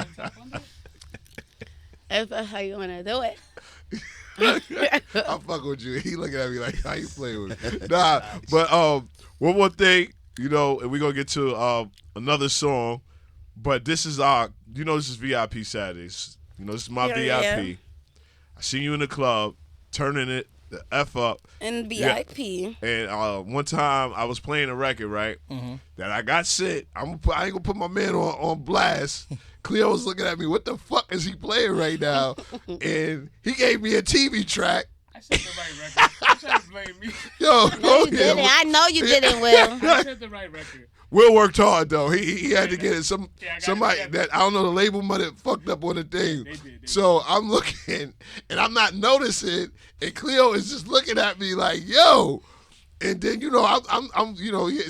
B: If that's how you want to do it.
A: I'm fucking with you. He looking at me like, how you playing with me? Nah, but one more thing, and we're gonna get to another song, But this is this is VIP Saturdays. This is my VIP.
B: Yeah.
A: I see you in the club, turning it the F up.
B: And VIP.
A: Yeah. And one time I was playing a record, right?
D: Mm-hmm.
A: That I got sick. I ain't gonna put my man on blast. Cleo was looking at me. What the fuck is he playing right now? And he gave me a TV track.
F: I said the right record. You trying to blame me?
A: Yo,
B: No, you didn't. I know you didn't, Will.
F: I said the right record.
A: Will worked hard though. He had to get it.
F: I
A: Somebody
F: got it.
A: that I don't know, the label might have fucked up on the thing.
F: They did.
A: So I'm looking and I'm not noticing, and Cleo is just looking at me like, yo. And then I'm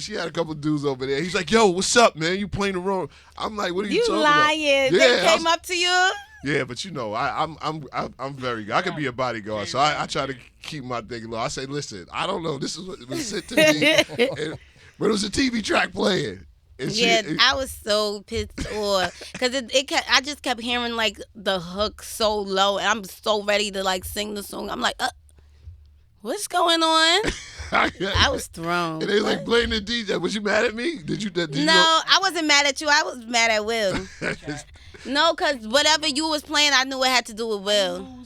A: she had a couple dudes over there. He's like, yo, what's up, man? You playing the wrong? I'm like, what are you
B: You
A: talking
B: lying.
A: about?
B: They came up to you?
A: Yeah, but I'm very good. I could be a bodyguard, so I try to keep my thing low. I say, listen, I don't know. This is what was sent to me, but it was a TV track playing. And
B: I was so pissed off because I just kept hearing like the hook so low, and I'm so ready to like sing the song. I'm like, what's going on? I was thrown.
A: And they like blame the DJ. Was you mad at me? Did you
B: No, I wasn't mad at you. I was mad at Will. No, because whatever you was playing, I knew it had to do with Will.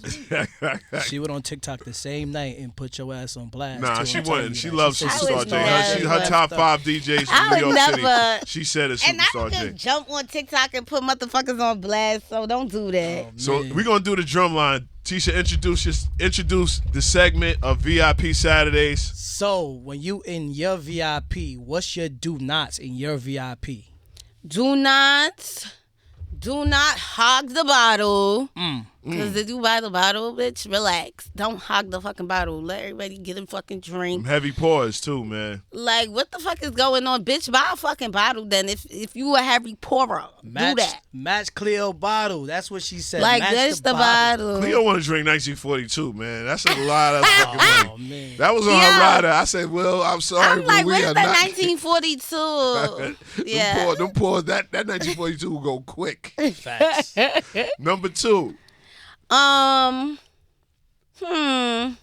D: She went on TikTok the same night and put your ass on blast.
A: Nah,
D: too,
A: she
D: I'm telling
A: wasn't.
D: you
A: She
D: that.
A: loves
D: said
A: Superstar
B: never-
A: J. Her top 5 DJs
B: I
A: from New
B: would
A: York
B: never-
A: City. She said it's
B: And I
A: Superstar
B: can
A: J.
B: jump on TikTok and put motherfuckers on blast, so don't do that.
A: So
D: Man.
A: we're gonna do the drum line. Tisha, introduce the segment of VIP Saturdays.
D: So when you in your VIP, what's your do nots in your VIP?
B: Do not hog the bottle. Because if you buy the bottle, bitch, relax. Don't hog the fucking bottle. Let everybody get a fucking drink.
A: Heavy pours too, man.
B: Like, what the fuck is going on? Bitch, buy a fucking bottle then. If you a heavy pourer, do that.
D: Match Cleo bottle. That's what she said.
B: Like,
D: match
B: that's the bottle.
A: Cleo want to drink 1942, man. That's a lot of fucking money.
D: Oh man.
A: That was on her rider. I said, well, I'm sorry,
B: I'm
A: but
B: like,
A: we
B: where's
A: are
B: the
A: not.
B: 1942? Yeah.
A: Them pours, that 1942 will go quick.
D: Facts.
A: Number 2.
B: I don't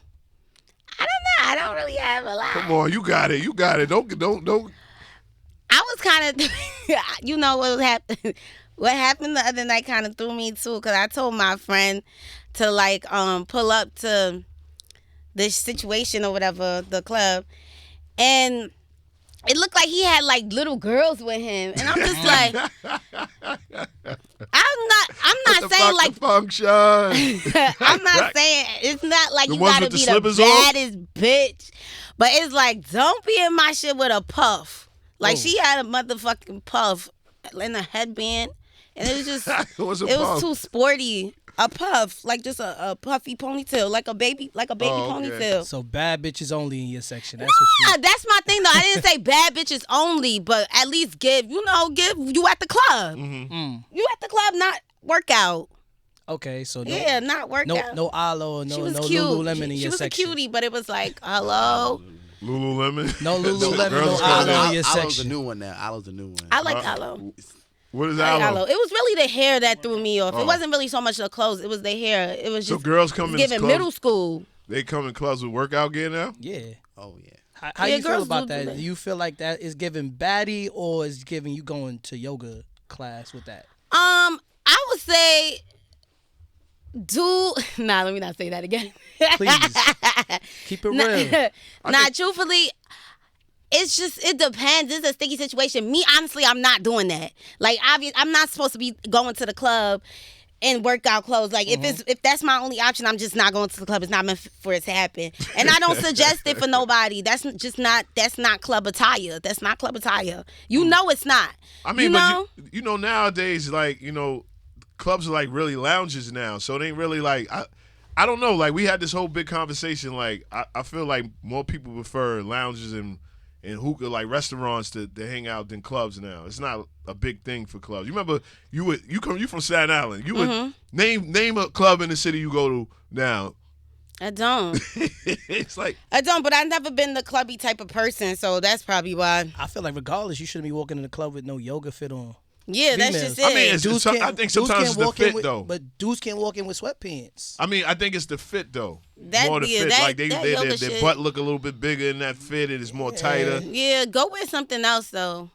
B: know. I don't really have a lot.
A: Come on, you got it. Don't.
B: I was kind of, you know what happened? What happened the other night kind of threw me too, because I told my friend to like pull up to this situation or whatever, the club, and it looked like he had like little girls with him, and I'm just like, I'm not saying like
A: function.
B: I'm not saying it's not like
A: The
B: you
A: ones
B: gotta
A: with the
B: be the
A: slippers on?
B: baddest bitch, but it's like don't be in my shit with a puff. Like she had a motherfucking puff and a headband, and it was just
A: What's a
B: it
A: puff?
B: was too sporty. A puff, like just a puffy ponytail, like a baby
A: Oh, okay.
B: ponytail.
D: So bad bitches only in your section. That's what she.
B: That's my thing though. I didn't say bad bitches only, but at least give you at the club.
A: Mm-hmm.
B: You at the club, not workout.
D: Okay, so no,
B: Yeah, not workout.
D: no aloe, no
B: She was
D: no
B: cute.
D: Lululemon in
B: she
D: your
B: was
D: section.
B: a cutie, but it was like, hello.
A: Lululemon.
D: No Lululemon,
A: Girls
D: no
A: coming
D: aloe
A: out.
D: in your
E: Aloe's
D: section.
E: the new one now. Aloe's the new one.
B: I like aloe.
A: What is
B: I like
A: aloe?
B: aloe. It was really the hair that threw me off.
A: Oh.
B: It wasn't really so much the clothes. It was the hair. It was
A: So
B: just
A: girls come in
B: giving
A: clubs.
B: middle school.
A: They come in clubs with workout gear now.
D: Yeah.
E: Oh yeah.
D: How
B: Yeah,
D: you feel
B: girls
D: about
B: do
D: that?
B: that.
D: Do you feel like that is giving baddie or is giving you going to yoga class with that?
B: I would say let me not say that again.
D: Please. Keep it real.
B: Truthfully, it depends. It's a sticky situation. Me, honestly, I'm not doing that. Like, I'm not supposed to be going to the club in workout clothes. Like, if that's my only option, I'm just not going to the club. It's not meant for it to happen. And I don't suggest it for nobody. That's not club attire. That's not club attire. You know it's not.
A: I mean,
B: you know?
A: but you know nowadays, like, clubs are like really lounges now. So it ain't really like I don't know. Like we had this whole big conversation. Like I feel like more people prefer lounges and hookah, like restaurants to hang out than clubs now. It's not a big thing for clubs. You remember you from Staten Island. You would name a club in the city you go to now.
B: I don't.
A: It's like
B: I don't, but I've never been the clubby type of person, so that's probably why.
D: I feel like regardless, you shouldn't be walking in the club with no yoga fit on.
B: Yeah, that's
D: Females.
B: just it.
A: I mean,
D: Dudes
A: I
D: can't-
A: think
D: dudes
A: sometimes
D: can't
A: it's the
D: walk in
A: fit
D: with-
A: though.
D: But dudes can't walk in with sweatpants.
A: I mean, I think it's the fit though.
B: That-
A: more the
B: yeah,
A: fit.
B: that-
A: Like
B: that
A: their
B: yoga
A: their
B: shit.
A: butt look a little bit bigger in that fit. It is more tighter.
B: Yeah, go with something else though.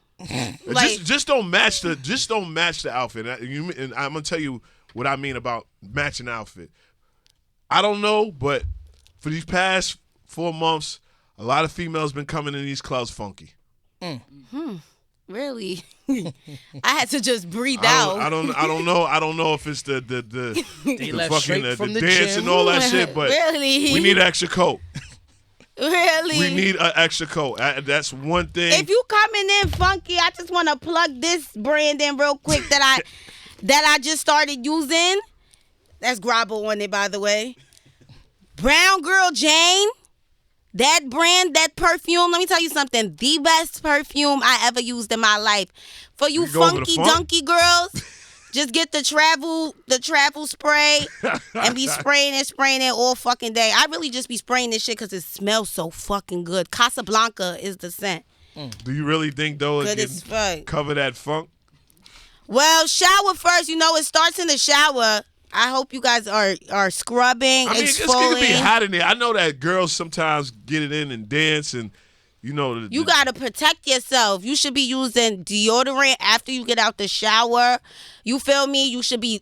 B: Like,
A: just don't match the outfit. And I'm gonna tell you what I mean about matching the outfit. I don't know, but for these past 4 months, a lot of females been coming in these clubs funky.
B: really? I had to just breathe
A: I
B: out.
A: don't know if it's the
D: left
A: fucking
D: straight from the
A: dance
D: gym.
A: and all that shit, but
B: Really?
A: we need an extra coat.
B: Really?
A: We need an extra coat. That's one thing.
B: If you coming in funky, I just want to plug this brand in real quick that I just started using. That's Grabo on it, by the way. Brown Girl Jane. That brand, that perfume, let me tell you something. The best perfume I ever used in my life. For you
A: You go over the
B: funky
A: funk?
B: dunky girls, just get the travel spray and be spraying it all fucking day. I really just be spraying this shit because it smells so fucking good. Casablanca is the scent.
A: Do you really think though it
B: Good as
A: can
B: fuck.
A: cover that funk?
B: Well, shower first. You know, it starts in the shower. I hope you guys are scrubbing,
A: I mean, it's
B: exfoliating.
A: gonna be hot in there. I know that girls sometimes get it in and dance, and you know.
B: You gotta protect yourself. You should be using deodorant after you get out the shower. You feel me? You should be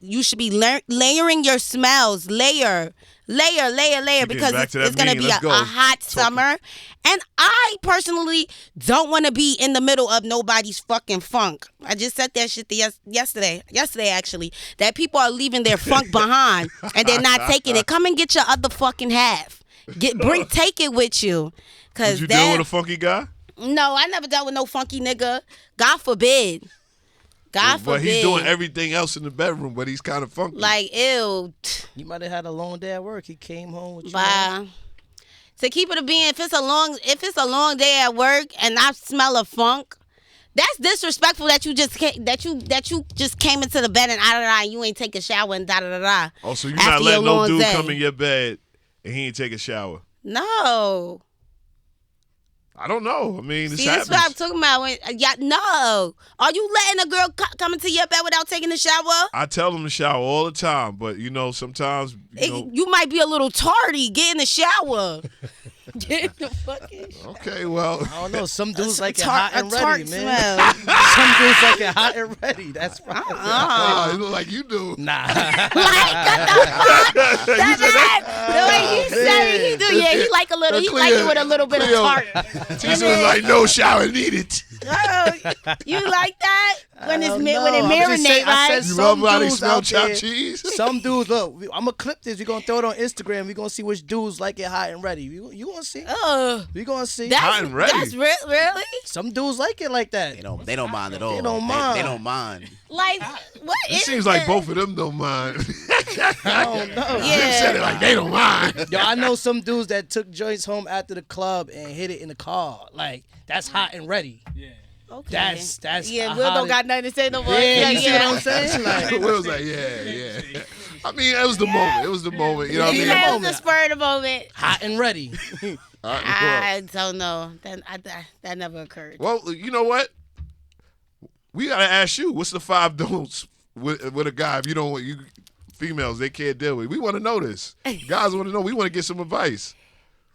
B: layering your smells, layer, because
A: back to that
B: it's gonna
A: mean.
B: be
A: Let's
B: a
A: go.
B: hot summer. And I personally don't want to be in the middle of nobody's fucking funk. I just said that shit yesterday actually, that people are leaving their funk behind and they're not taking it. Come and get your other fucking half. Take it with you.
A: Did you deal with a funky guy?
B: No, I never dealt with no funky nigga. God forbid. God forbid.
A: But he's doing everything else in the bedroom, but he's kind of funky.
B: Like, ew.
D: You might have had a long day at work. He came home with you.
B: Bye. To keep it a being, if it's a long day at work and I smell a funk, that's disrespectful that you just came into the bed and you ain't take a shower and da.
A: Oh, so you're
B: after
A: not
B: your
A: letting no
B: long
A: dude
B: day.
A: come in your bed and he ain't take a shower?
B: No.
A: I don't know. I mean, this
B: See, that's
A: happens.
B: what I'm talking about. No. Are you letting a girl come into your bed without taking a shower?
A: I tell them to shower all the time, but you know, sometimes
B: You might be a little tardy. Get in the shower. Get in the fucking shower.
A: Okay, well,
D: I don't know. Some dudes like it
B: tart-
D: hot and
B: a tart
D: ready, man.
B: smell.
D: Some dudes like it hot and ready. That's fine.
A: it look like you do.
D: Nah.
B: Like, what the fuck? The way you said it, he do. Yeah, he like a little. He like it with a little bit of
A: Cleo.
B: tart.
A: This was like no shower needed.
B: Oh, you like that when
D: I
B: it's
D: don't
B: when
D: know.
B: it
D: I'm just
B: marinate,
D: saying, I
B: right?
D: said
A: You
D: some
A: love how they
D: dudes
A: smell
D: out
A: chopped
D: there-
A: cheese?
D: Some dudes, look, I'm gonna clip this. We're gonna throw it on Instagram. We're gonna see which dudes like it hot and ready. You gonna see?
B: Oh,
D: We gonna see.
A: Hot and ready.
B: That's really
D: Some dudes like it like that.
E: They don't mind at all.
D: They don't mind.
E: They don't mind.
B: like what?
A: It
B: is
A: seems like
B: it?
A: both of them don't mind.
D: I don't know.
A: They said it like they don't mind.
D: Yo, I know some dudes that took joints home after the club and hit it in the car. Like that's hot and ready.
F: Yeah.
B: Okay.
D: That's
B: Yeah,
D: a
B: Will
D: hot
B: don't got nothing to say no more.
D: Yeah, you see what I'm saying? Like,
A: Will was like, yeah. I mean, it was the moment. It was the moment. You know what I mean?
B: That was
D: moment.
B: the spur of the moment.
D: hot and ready.
A: All right,
B: I don't know. That never occurred.
A: well, you know what? We gotta ask you. What's the 5 don'ts with a guy if you don't want you females they can't deal with? We want to know this. Guys want to know. We want to get some advice.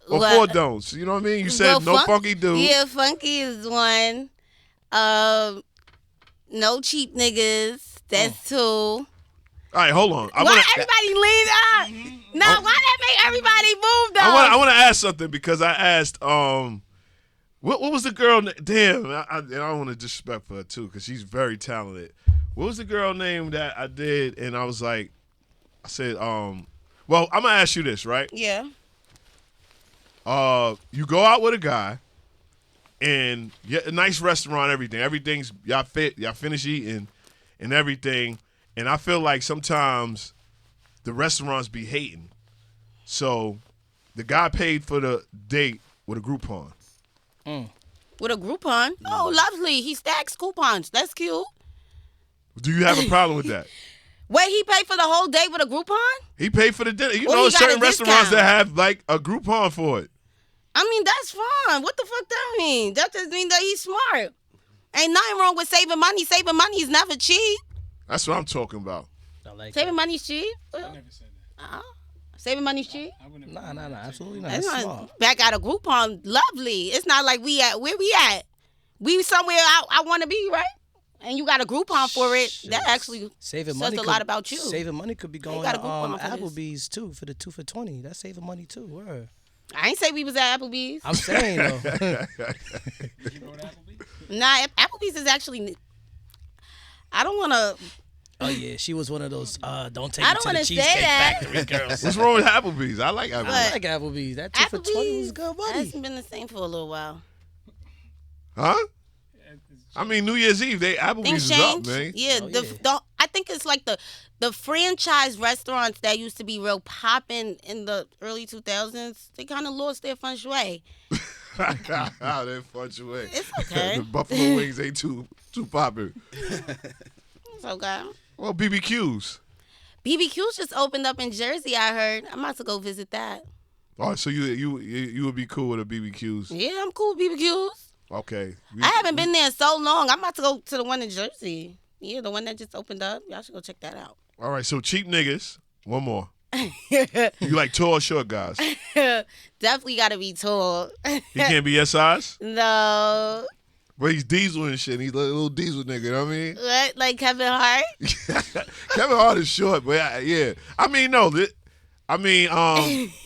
A: Or
B: Well,
A: 4 don'ts. You know what I mean? You said no funky dude.
B: Yeah, funky is one. No cheap niggas. That's 2.
A: All right, hold on.
B: Why everybody leave out? No, why that make everybody move though?
A: I want to ask something because I asked what was the girl? Damn, I don't want to disrespect her too because she's very talented. What was the girl name that I did? And I said well, I'm gonna ask you this, right?
B: Yeah.
A: You go out with a guy, and a nice restaurant, everything's y'all finish eating, and everything, and I feel like sometimes the restaurants be hating, so the guy paid for the date with a Groupon.
B: With a Groupon? Oh, lovely. He stacks coupons. That's cute.
A: Do you have a problem with that?
B: Wait, he paid for the whole day with a Groupon?
A: He paid for the dinner. You
B: Well,
A: know,
B: he got
A: certain
B: a
A: restaurants
B: discount.
A: that have like a Groupon for it.
B: I mean, that's fine. What the fuck that mean? That just mean that he's smart. Ain't nothing wrong with saving money. Saving money is never cheap.
A: That's what I'm talking about.
D: I like
B: Saving money's cheap.
F: I never said that.
B: Saving money's cheap.
F: I wouldn't.
D: Nah, absolutely not.
B: That's
D: That's
B: not
D: smart.
B: back out of Groupon. Lovely. It's not like where we at. we somewhere I want to be, right? And you got a Groupon for it. That actually
D: saving
B: says
D: money
B: a lot about you.
D: Saving money could be going
B: got
D: to
B: a Groupon for this.
D: Applebee's too for the 2 for $20. That's saving money too. Word.
B: I ain't say we was at Applebee's.
D: I'm saying though.
F: Did you go to Applebee's?
B: Nah, Applebee's is actually. I don't want to.
D: Oh yeah, she was one of those. Don't take
B: I
D: me
B: don't
D: to the
B: wanna say
D: Cheesecake
B: that.
D: Factory girls.
A: What's wrong with Applebee's? I like Applebee's.
D: I like Applebee's. That 2 for $20 was good money.
B: Hasn't been the same for a little while.
A: Huh? I mean, New Year's Eve, Applebee's
B: Things
A: is up,
B: change.
A: man.
B: Yeah,
D: Oh,
B: the I think it's like the franchise restaurants that used to be real popping in the early 2000s. They kind of lost their feng shui.
A: They fudge away.
B: It's okay.
A: The buffalo wings ain't too popular.
B: It's okay.
A: Well, BBQs.
B: BBQ's just opened up in Jersey. I heard. I'm about to go visit that.
A: Oh, so you would be cool with a BBQs?
B: Yeah, I'm cool with BBQs.
A: Okay.
B: I haven't been there in so long. I'm about to go to the one in Jersey. Yeah, the one that just opened up. Y'all should go check that out.
A: All right, so cheap niggas. One more. You like tall or short guys?
B: Definitely got to be tall.
A: He can't be your size?
B: No.
A: But he's diesel and shit. He's a little diesel nigga, you know what I mean?
B: What? Like Kevin Hart?
A: Kevin Hart is short, but yeah. I mean, no. Let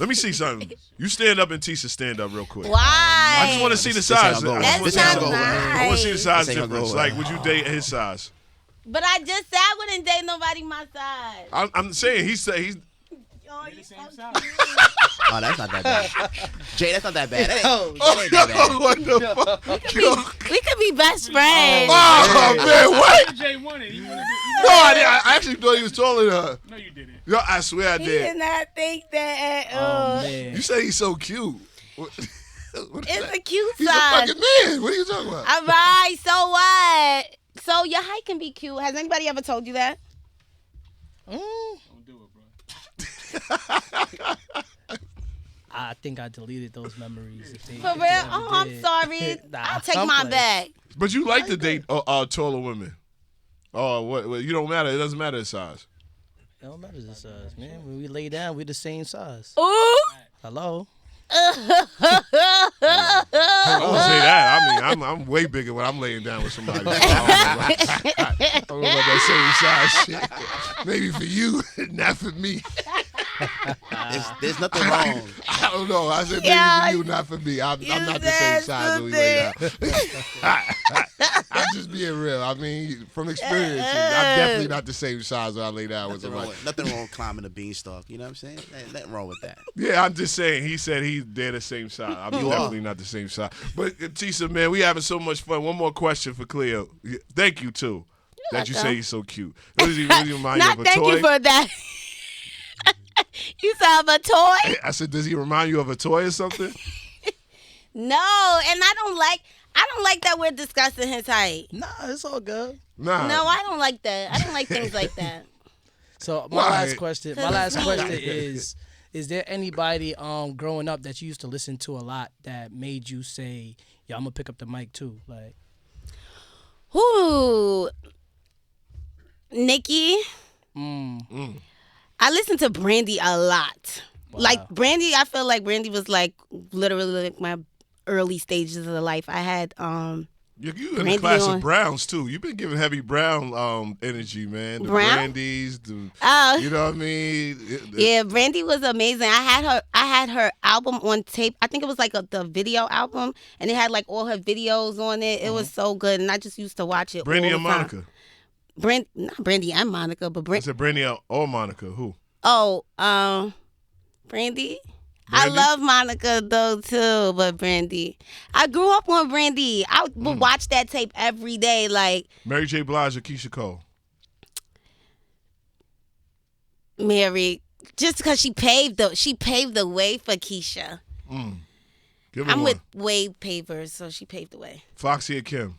A: me see something. You stand up and Tisha stand up real quick.
B: Why?
A: I just want to see the size.
B: That's not
A: I want to see the size
E: This ain't gonna
A: difference.
E: go
A: Like,
E: well.
A: would you date his size?
B: But I just said I wouldn't date nobody my size.
A: I'm saying he's
B: Oh,
F: They
B: you
F: the same
B: so
F: size.
E: Oh, that's not that bad. Jay, that's not that bad. That ain't,
A: Oh,
E: that ain't that bad.
A: what the fuck? Yo.
B: We could be best friends.
A: Oh, man, what?
F: Jay wanted. He wanted
A: No, I actually thought he was taller than her.
F: No, you didn't.
A: Yo, I swear I
B: He did
A: did.
B: not think that at
D: Oh
B: all.
D: man.
A: You say he's so cute. What is
B: It's
A: that?
B: a cute
A: He's a
B: size.
A: fucking man. What are you talking about?
B: All right, so what? So your height can be cute. Has anybody ever told you that?
F: Don't do it, bro.
D: I think I deleted those memories. If they,
B: For
D: if
B: real?
D: they ever
B: Oh, I'm
D: did.
B: sorry.
D: Nah,
B: I'll take
D: I'm
B: my
D: playing.
B: back.
A: But you like to date taller women. Oh, what? You don't matter. It doesn't matter the size.
D: It don't matter the size, man. When we lay down, we the same size.
B: Ooh.
D: Hello.
A: I won't say that. I mean, I'm way bigger when I'm laying down with somebody. I don't know about that same size shit. Maybe for you, not for me.
E: There's nothing wrong.
A: I don't know. I said maybe
B: Yeah,
A: for you, not for me. I'm
B: you
A: not the same
B: said
A: size when we lay down. I'm just being real. I mean, from experience, I'm definitely not the same size when I lay down with somebody.
E: Nothing wrong with climbing a beanstalk. You know what I'm saying? Ain't nothing wrong with that.
A: Yeah, I'm just saying. He said they're the same size. I'm
E: You
A: definitely not the same size. But Tisa, man, we having so much fun. One more question for Cleo. Thank you too. That you say he's so cute. Does he really remind you
B: Not
A: of a
B: thank
A: toy?
B: you for that. You saw a toy?
A: I said, does he remind you of a toy or something?
B: No, and I don't like that we're discussing his height.
D: Nah, it's all good.
A: Nah.
B: No, I don't like that. I don't like things like that.
D: So my
A: Why?
D: last question. My last question is there anybody growing up that you used to listen to a lot that made you say, "Yo, I'm gonna pick up the mic too"? Like,
B: Ooh, Nikki. I listen to Brandy a lot. Like Brandy, I feel like Brandy was like literally like my early stages of the life. I had
A: You in
B: Brandy
A: the class
B: on.
A: of Browns too. You've been giving heavy Brown energy, man. The
B: Brown?
A: Brandies, the
B: Oh.
A: you know what I mean?
B: yeah, Brandy was amazing. I had her album on tape. I think it was like the video album, and it had like all her videos on it. It was so good, and I just used to watch it.
A: Brandy
B: all
A: and
B: the time.
A: Monica.
B: Not Brandy and Monica, but
A: I said Brandy or Monica. Who?
B: Brandy.
A: Brandy?
B: I love Monica though too, but Brandy. I grew up on Brandy. I would watch that tape every day. Like
A: Mary J. Blige or Keisha Cole?
B: Mary, just because she paved the way for Keisha.
A: Give me
B: I'm
A: one.
B: with wave pavers, so she paved the way.
A: Foxy or Kim?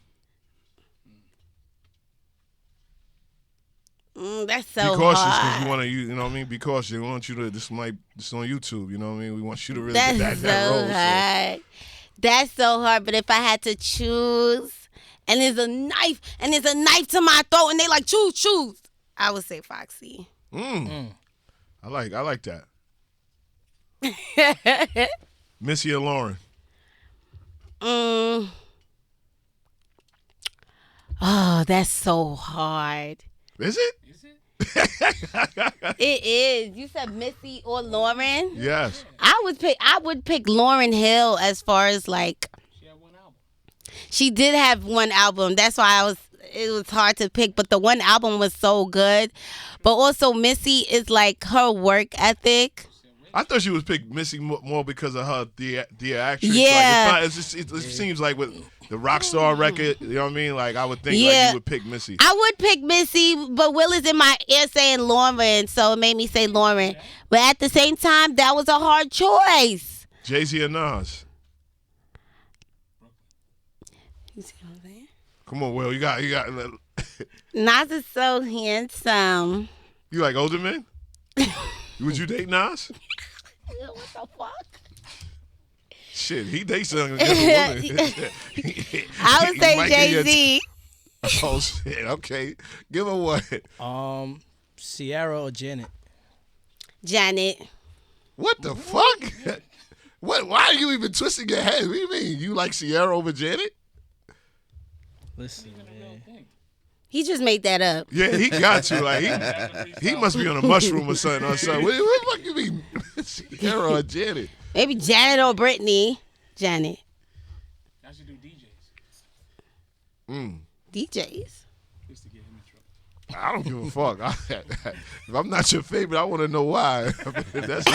B: That's so
A: Be cautious
B: hard.
A: because you want to, you know what I mean? Be cautious. We want you to, this is on YouTube, you know what I mean? We want you to really
B: That's
A: get
B: so
A: that role. So.
B: hard. That's so hard. But if I had to choose, and there's a knife to my throat, and they like choose, I would say Foxy.
A: I like that. Missy or Lauren?
B: Oh, that's so hard.
A: Is it?
F: Is it?
B: It is. You said Missy or Lauren.
A: Yes.
B: I would pick Lauryn Hill as far as like
F: She had one album.
B: she did have one album. That's why it was hard to pick, but the one album was so good. But also Missy is like her work ethic.
A: I thought she was picked Missy more because of her theatrics.
B: Yeah.
A: Like it seems like with the Rockstar record, you know what I mean? Like I would think like you would pick Missy.
B: I would pick Missy, but Will is in my ear saying Lauren, so it made me say Lauren. But at the same time, that was a hard choice.
A: Jay-Z or Nas?
B: You see what I'm saying?
A: Come on, Will. You got.
B: Nas is so handsome.
A: You like older men? Would you date Nas?
B: What the fuck?
A: Shit, he dates a woman. I
B: I would say Jay-Z.
A: Oh shit. Okay, give her one.
D: Sierra or Janet?
B: Janet.
A: What the fuck? What? Why are you even twisting your head? What do you mean? You like Sierra over Janet?
D: Listen, man.
B: He just made that up.
A: Yeah, he got you. Like he must be on a mushroom or something. What the fuck you mean? Sierra or Janet?
B: Maybe Janet or Brittany. Janet.
F: I should do DJs.
B: DJs.
F: Just to get him in trouble.
A: I don't give a fuck. If I'm not your favorite, I want to know why. That's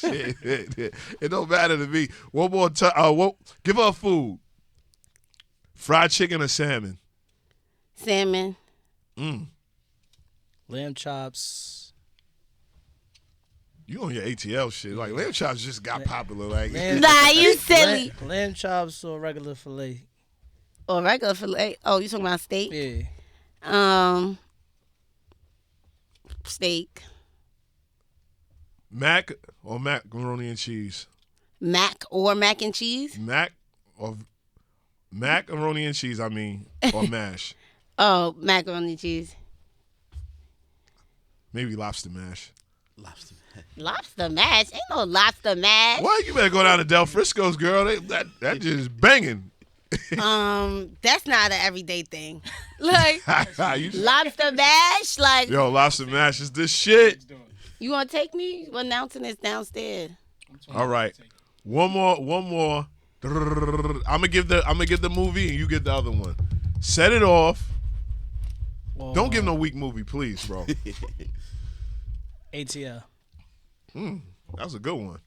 A: shit. It don't matter to me. One more time. Give her food. Fried chicken or salmon?
B: Salmon.
D: Lamb chops.
A: You on your ATL shit. Like, lamb chops just got popular. Like,
B: Nah, you silly.
D: Lamb chops or regular filet?
B: Or regular filet. Oh, you talking about steak?
D: Yeah.
B: Steak.
A: mac or macaroni and cheese?
B: Mac or mac and cheese?
A: Macaroni and cheese, or mash.
B: Oh, macaroni and cheese.
A: Maybe lobster mash.
E: Lobster.
B: Lobster mash? Ain't no lobster mash.
A: What? You better go down to Del Frisco's, girl. That just banging.
B: That's not an everyday thing. Like
A: You-
B: lobster mash, like
A: Yo, lobster mash is this shit.
B: you wanna take me? We're announcing this downstairs.
A: All right, one more. I'm gonna give the movie and you get the other one. Set It Off. Don't give no weak movie, please, bro.
D: ATL.
A: That was a good one.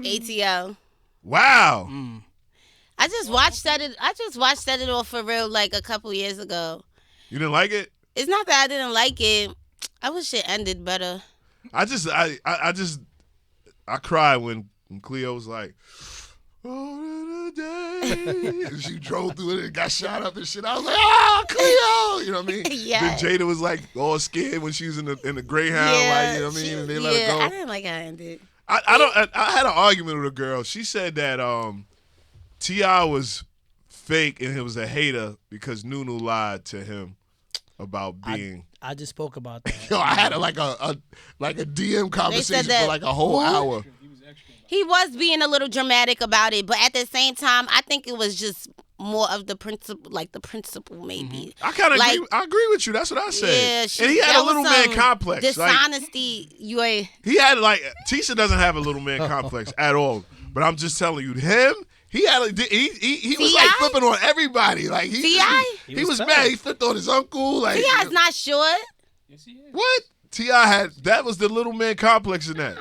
B: ATL.
A: Wow.
B: I just watched Set It Off for real like a couple years ago.
A: You didn't like it?
B: It's not that I didn't like it. I wish it ended better.
A: I cried when Cleo was like, "Oh, the day," and she drove through it and got shot up and shit. I was like, "Oh, Cleo," you know what I mean?
B: Yeah.
A: Then Jada was like all scared when she was in the Greyhound, like, you know what I mean? And they let her go.
B: I didn't like how it ended.
A: I had an argument with a girl. She said that T.I. was fake and he was a hater because Nunu lied to him about being.
D: I just spoke about that.
A: Yo, I had a DM conversation
B: that-
A: for like a whole hour.
B: He was being a little dramatic about it, but at the same time, I think it was just more of the principle, maybe.
A: I kind of
B: Like-
A: agree. I agree with you. That's what I said.
B: Yeah,
A: and he had
B: that
A: a little
B: was
A: man
B: some
A: complex. Like,
B: Dishonesty.
A: he had Tisha doesn't have a little man complex at all. But I'm just telling you, him. He had he was like
B: T.I.?
A: flipping on everybody. Like
B: T.I.?
A: he was
D: tough.
A: mad. He flipped on his uncle. Like
B: T.I.'s not short.
F: Yes, he is.
A: what? T.I. had that was the little man complex in that.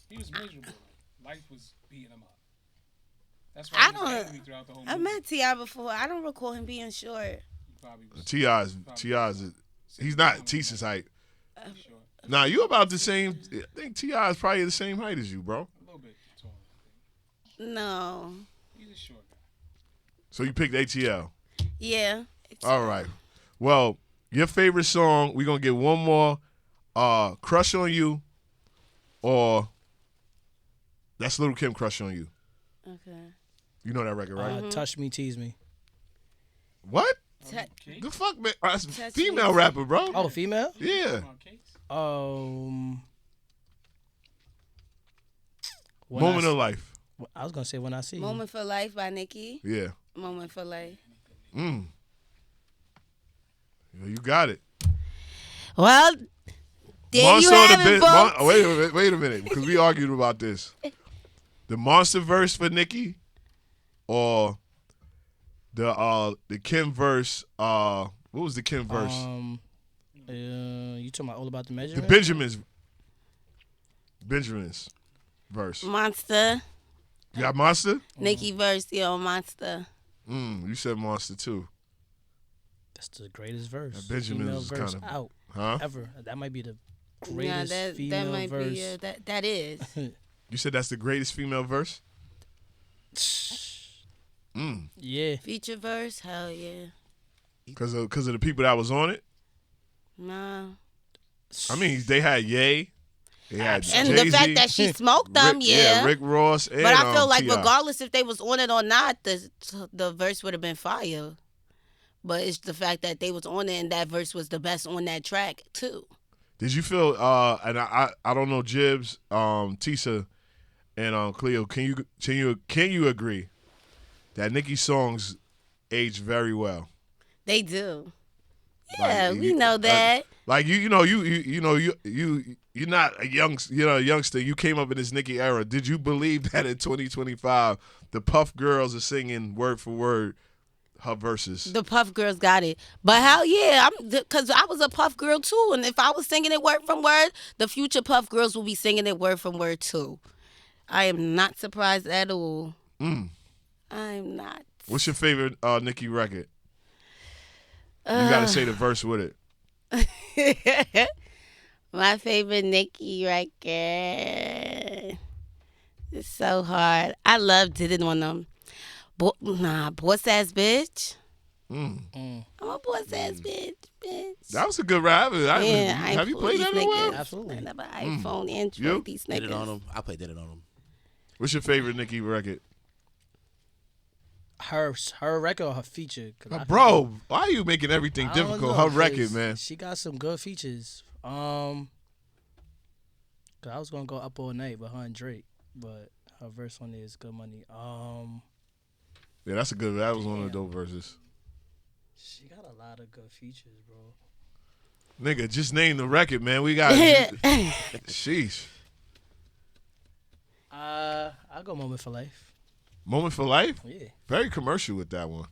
F: He was miserable. Life was beating him up. That's why
B: I
F: he was angry throughout the whole movie.
B: I met T.I. before. I don't recall him being short.
F: He probably was
A: T.I.'s he's not Tisha's height.
F: short.
A: Nah, you about the same. I think T.I. is probably the same height as you, bro.
F: A little bit taller, I think.
B: No.
F: He's a short guy.
A: So you picked ATL.
B: Yeah.
A: All right. Well, your favorite song, we're going to get one more. Crush on You or that's Lil' Kim, Crush on You.
B: Okay.
A: You know that record, right?
D: Touch Me, Tease Me.
A: What?
F: Cake?
A: The fuck, man? That's a
B: Touch
A: female
B: Me.
A: rapper, bro.
D: Oh, female?
A: Yeah.
F: Come on, cakes.
D: When
A: Moment
D: I,
A: of Life.
D: I was gonna say When I See You.
B: Moment for Life by Nicki.
A: Yeah.
B: Moment for Life.
A: Yo, you got it.
B: Well, there
A: Monster
B: you
A: on the
B: have it,
A: bit.
B: folks.
A: Wait a minute, because we argued about this. The Monster verse for Nicki, or the Kim verse. What was the Kim verse?
D: You talking about All About the
A: The
D: Measurement?
A: Benjamin's verse.
B: Monster.
A: You got Monster?
B: Nicki verse, Monster.
A: You said Monster too.
D: That's the greatest verse.
A: That Benjamin
D: female
A: is
D: verse
A: kinda-
D: out
A: Huh?
D: ever. That might be the
B: Yeah,
D: greatest
B: that
D: female
B: might
D: verse.
B: be that is.
A: You said that's the greatest female verse?
D: Yeah.
B: Feature verse, hell yeah.
A: Because of the people that was on it?
B: Nah.
A: I mean, they had Ye. They had
B: And
A: Jay-Z,
B: the fact that she smoked them,
A: Rick Ross, and
B: But I feel like
A: T.I.
B: regardless if they was on it or not, the verse would have been fire. But it's the fact that they was on it and that verse was the best on that track too.
A: Did you feel? And I don't know, Jibs, Tisa, and Cleo. Can you agree that Nicki's songs age very well?
B: They do.
A: Like,
B: Yeah, we know that.
A: Like you're not a youngster. You came up in this Nicki era. Did you believe that in 2025 the Puff Girls are singing word for word her verses?
B: The Puff Girls got it. But hell yeah, because I was a Puff Girl too. And if I was singing it word from word, the future Puff Girls will be singing it word from word too. I am not surprised at all. I'm not.
A: What's your favorite Nicki record? You gotta say the verse with it.
B: My favorite Nicki record. It's so hard. I love Did It on them. Boss ass bitch. I'm a boss ass bitch.
A: That was a good rap. Have you played that in a while?
D: Absolutely.
B: I have an iPhone, Android,
A: You?
B: these
E: Did it on
B: niggas.
E: them. I played Did It on them.
A: What's your favorite Nicki record?
D: Her record or her feature? 'Cause I
A: Bro, why are you making everything
D: I don't
A: difficult?
D: know,
A: Her record,
D: 'cause
A: man.
D: She got some good features. 'Cause I was gonna go Up All Night with her and Drake, but her verse on there is Good Money.
A: Yeah, that was one of the dope verses.
D: She got a lot of good features, bro.
A: Nigga, just name the record, man. We got sheesh.
D: I'll go Moment for Life.
A: Moment for Life?
D: Yeah.
A: Very commercial with that one.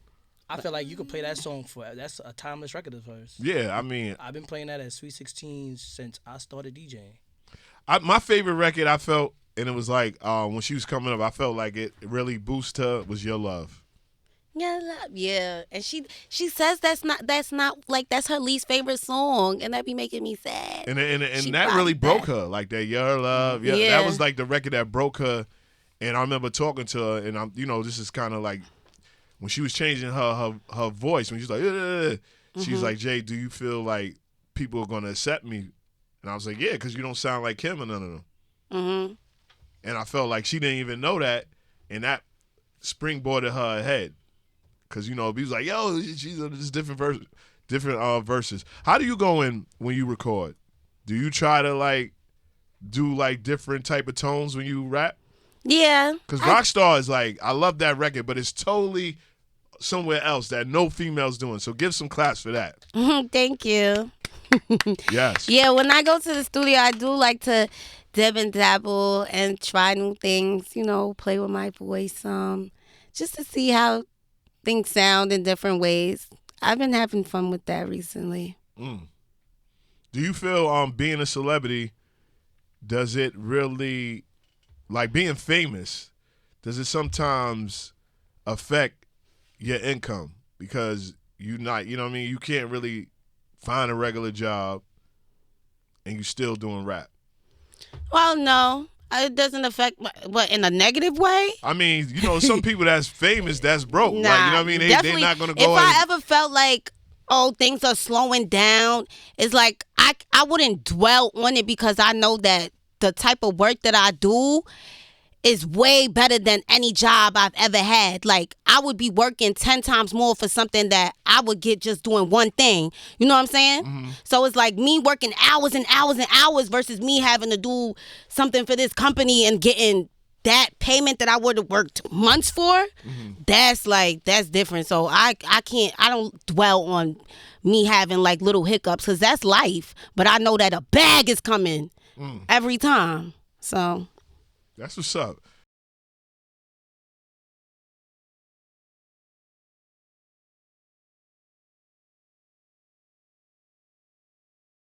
D: I feel like you could play that song that's a timeless record of hers.
A: Yeah, I mean,
D: I've been playing that at Sweet 16 since I started DJing.
A: my favorite record I felt, and it was like when she was coming up, I felt like it really boosted her, was Your Love.
B: Yeah, and she says that's not like that's her least favorite song, and that be making me sad.
A: And
B: She
A: that
B: brought
A: really
B: it
A: broke
B: back.
A: her, like that Your Love. Yeah,
B: Yeah.
A: that was like the record that broke her. And I remember talking to her, and this is kind of like when she was changing her voice, when she's like, she's like, Jay, do you feel like people are gonna accept me? And I was like, yeah, because you don't sound like him or none of them. And I felt like she didn't even know that, and that springboarded her ahead. Because he was like, yo, she's just different verses. How do you go in when you record? Do you try to like do like different type of tones when you rap?
B: Yeah.
A: Because Rockstar is like, I love that record, but it's totally somewhere else that no female's doing. So give some claps for that.
B: Thank you.
A: Yes.
B: Yeah, when I go to the studio, I do like to dib and dabble and try new things, play with my voice just to see how things sound in different ways. I've been having fun with that recently.
A: Do you feel being a celebrity, does it really, like being famous, does it sometimes affect your income? Because you can't really find a regular job and you still doing rap.
B: Well, no. It doesn't affect, but in a negative way?
A: I mean, some people that's famous, that's broke.
B: Nah,
A: Like, you know what I mean? They're
B: definitely.
A: not going to go
B: If I
A: and,
B: ever felt like, things are slowing down, it's like I wouldn't dwell on it because I know that the type of work that I do is way better than any job I've ever had. Like, I would be working 10 times more for something that I would get just doing one thing. You know what I'm saying? So it's like me working hours and hours and hours versus me having to do something for this company and getting that payment that I would have worked months for, that's different. So I don't dwell on me having like little hiccups because that's life. But I know that a bag is coming every time. So
A: That's what's up.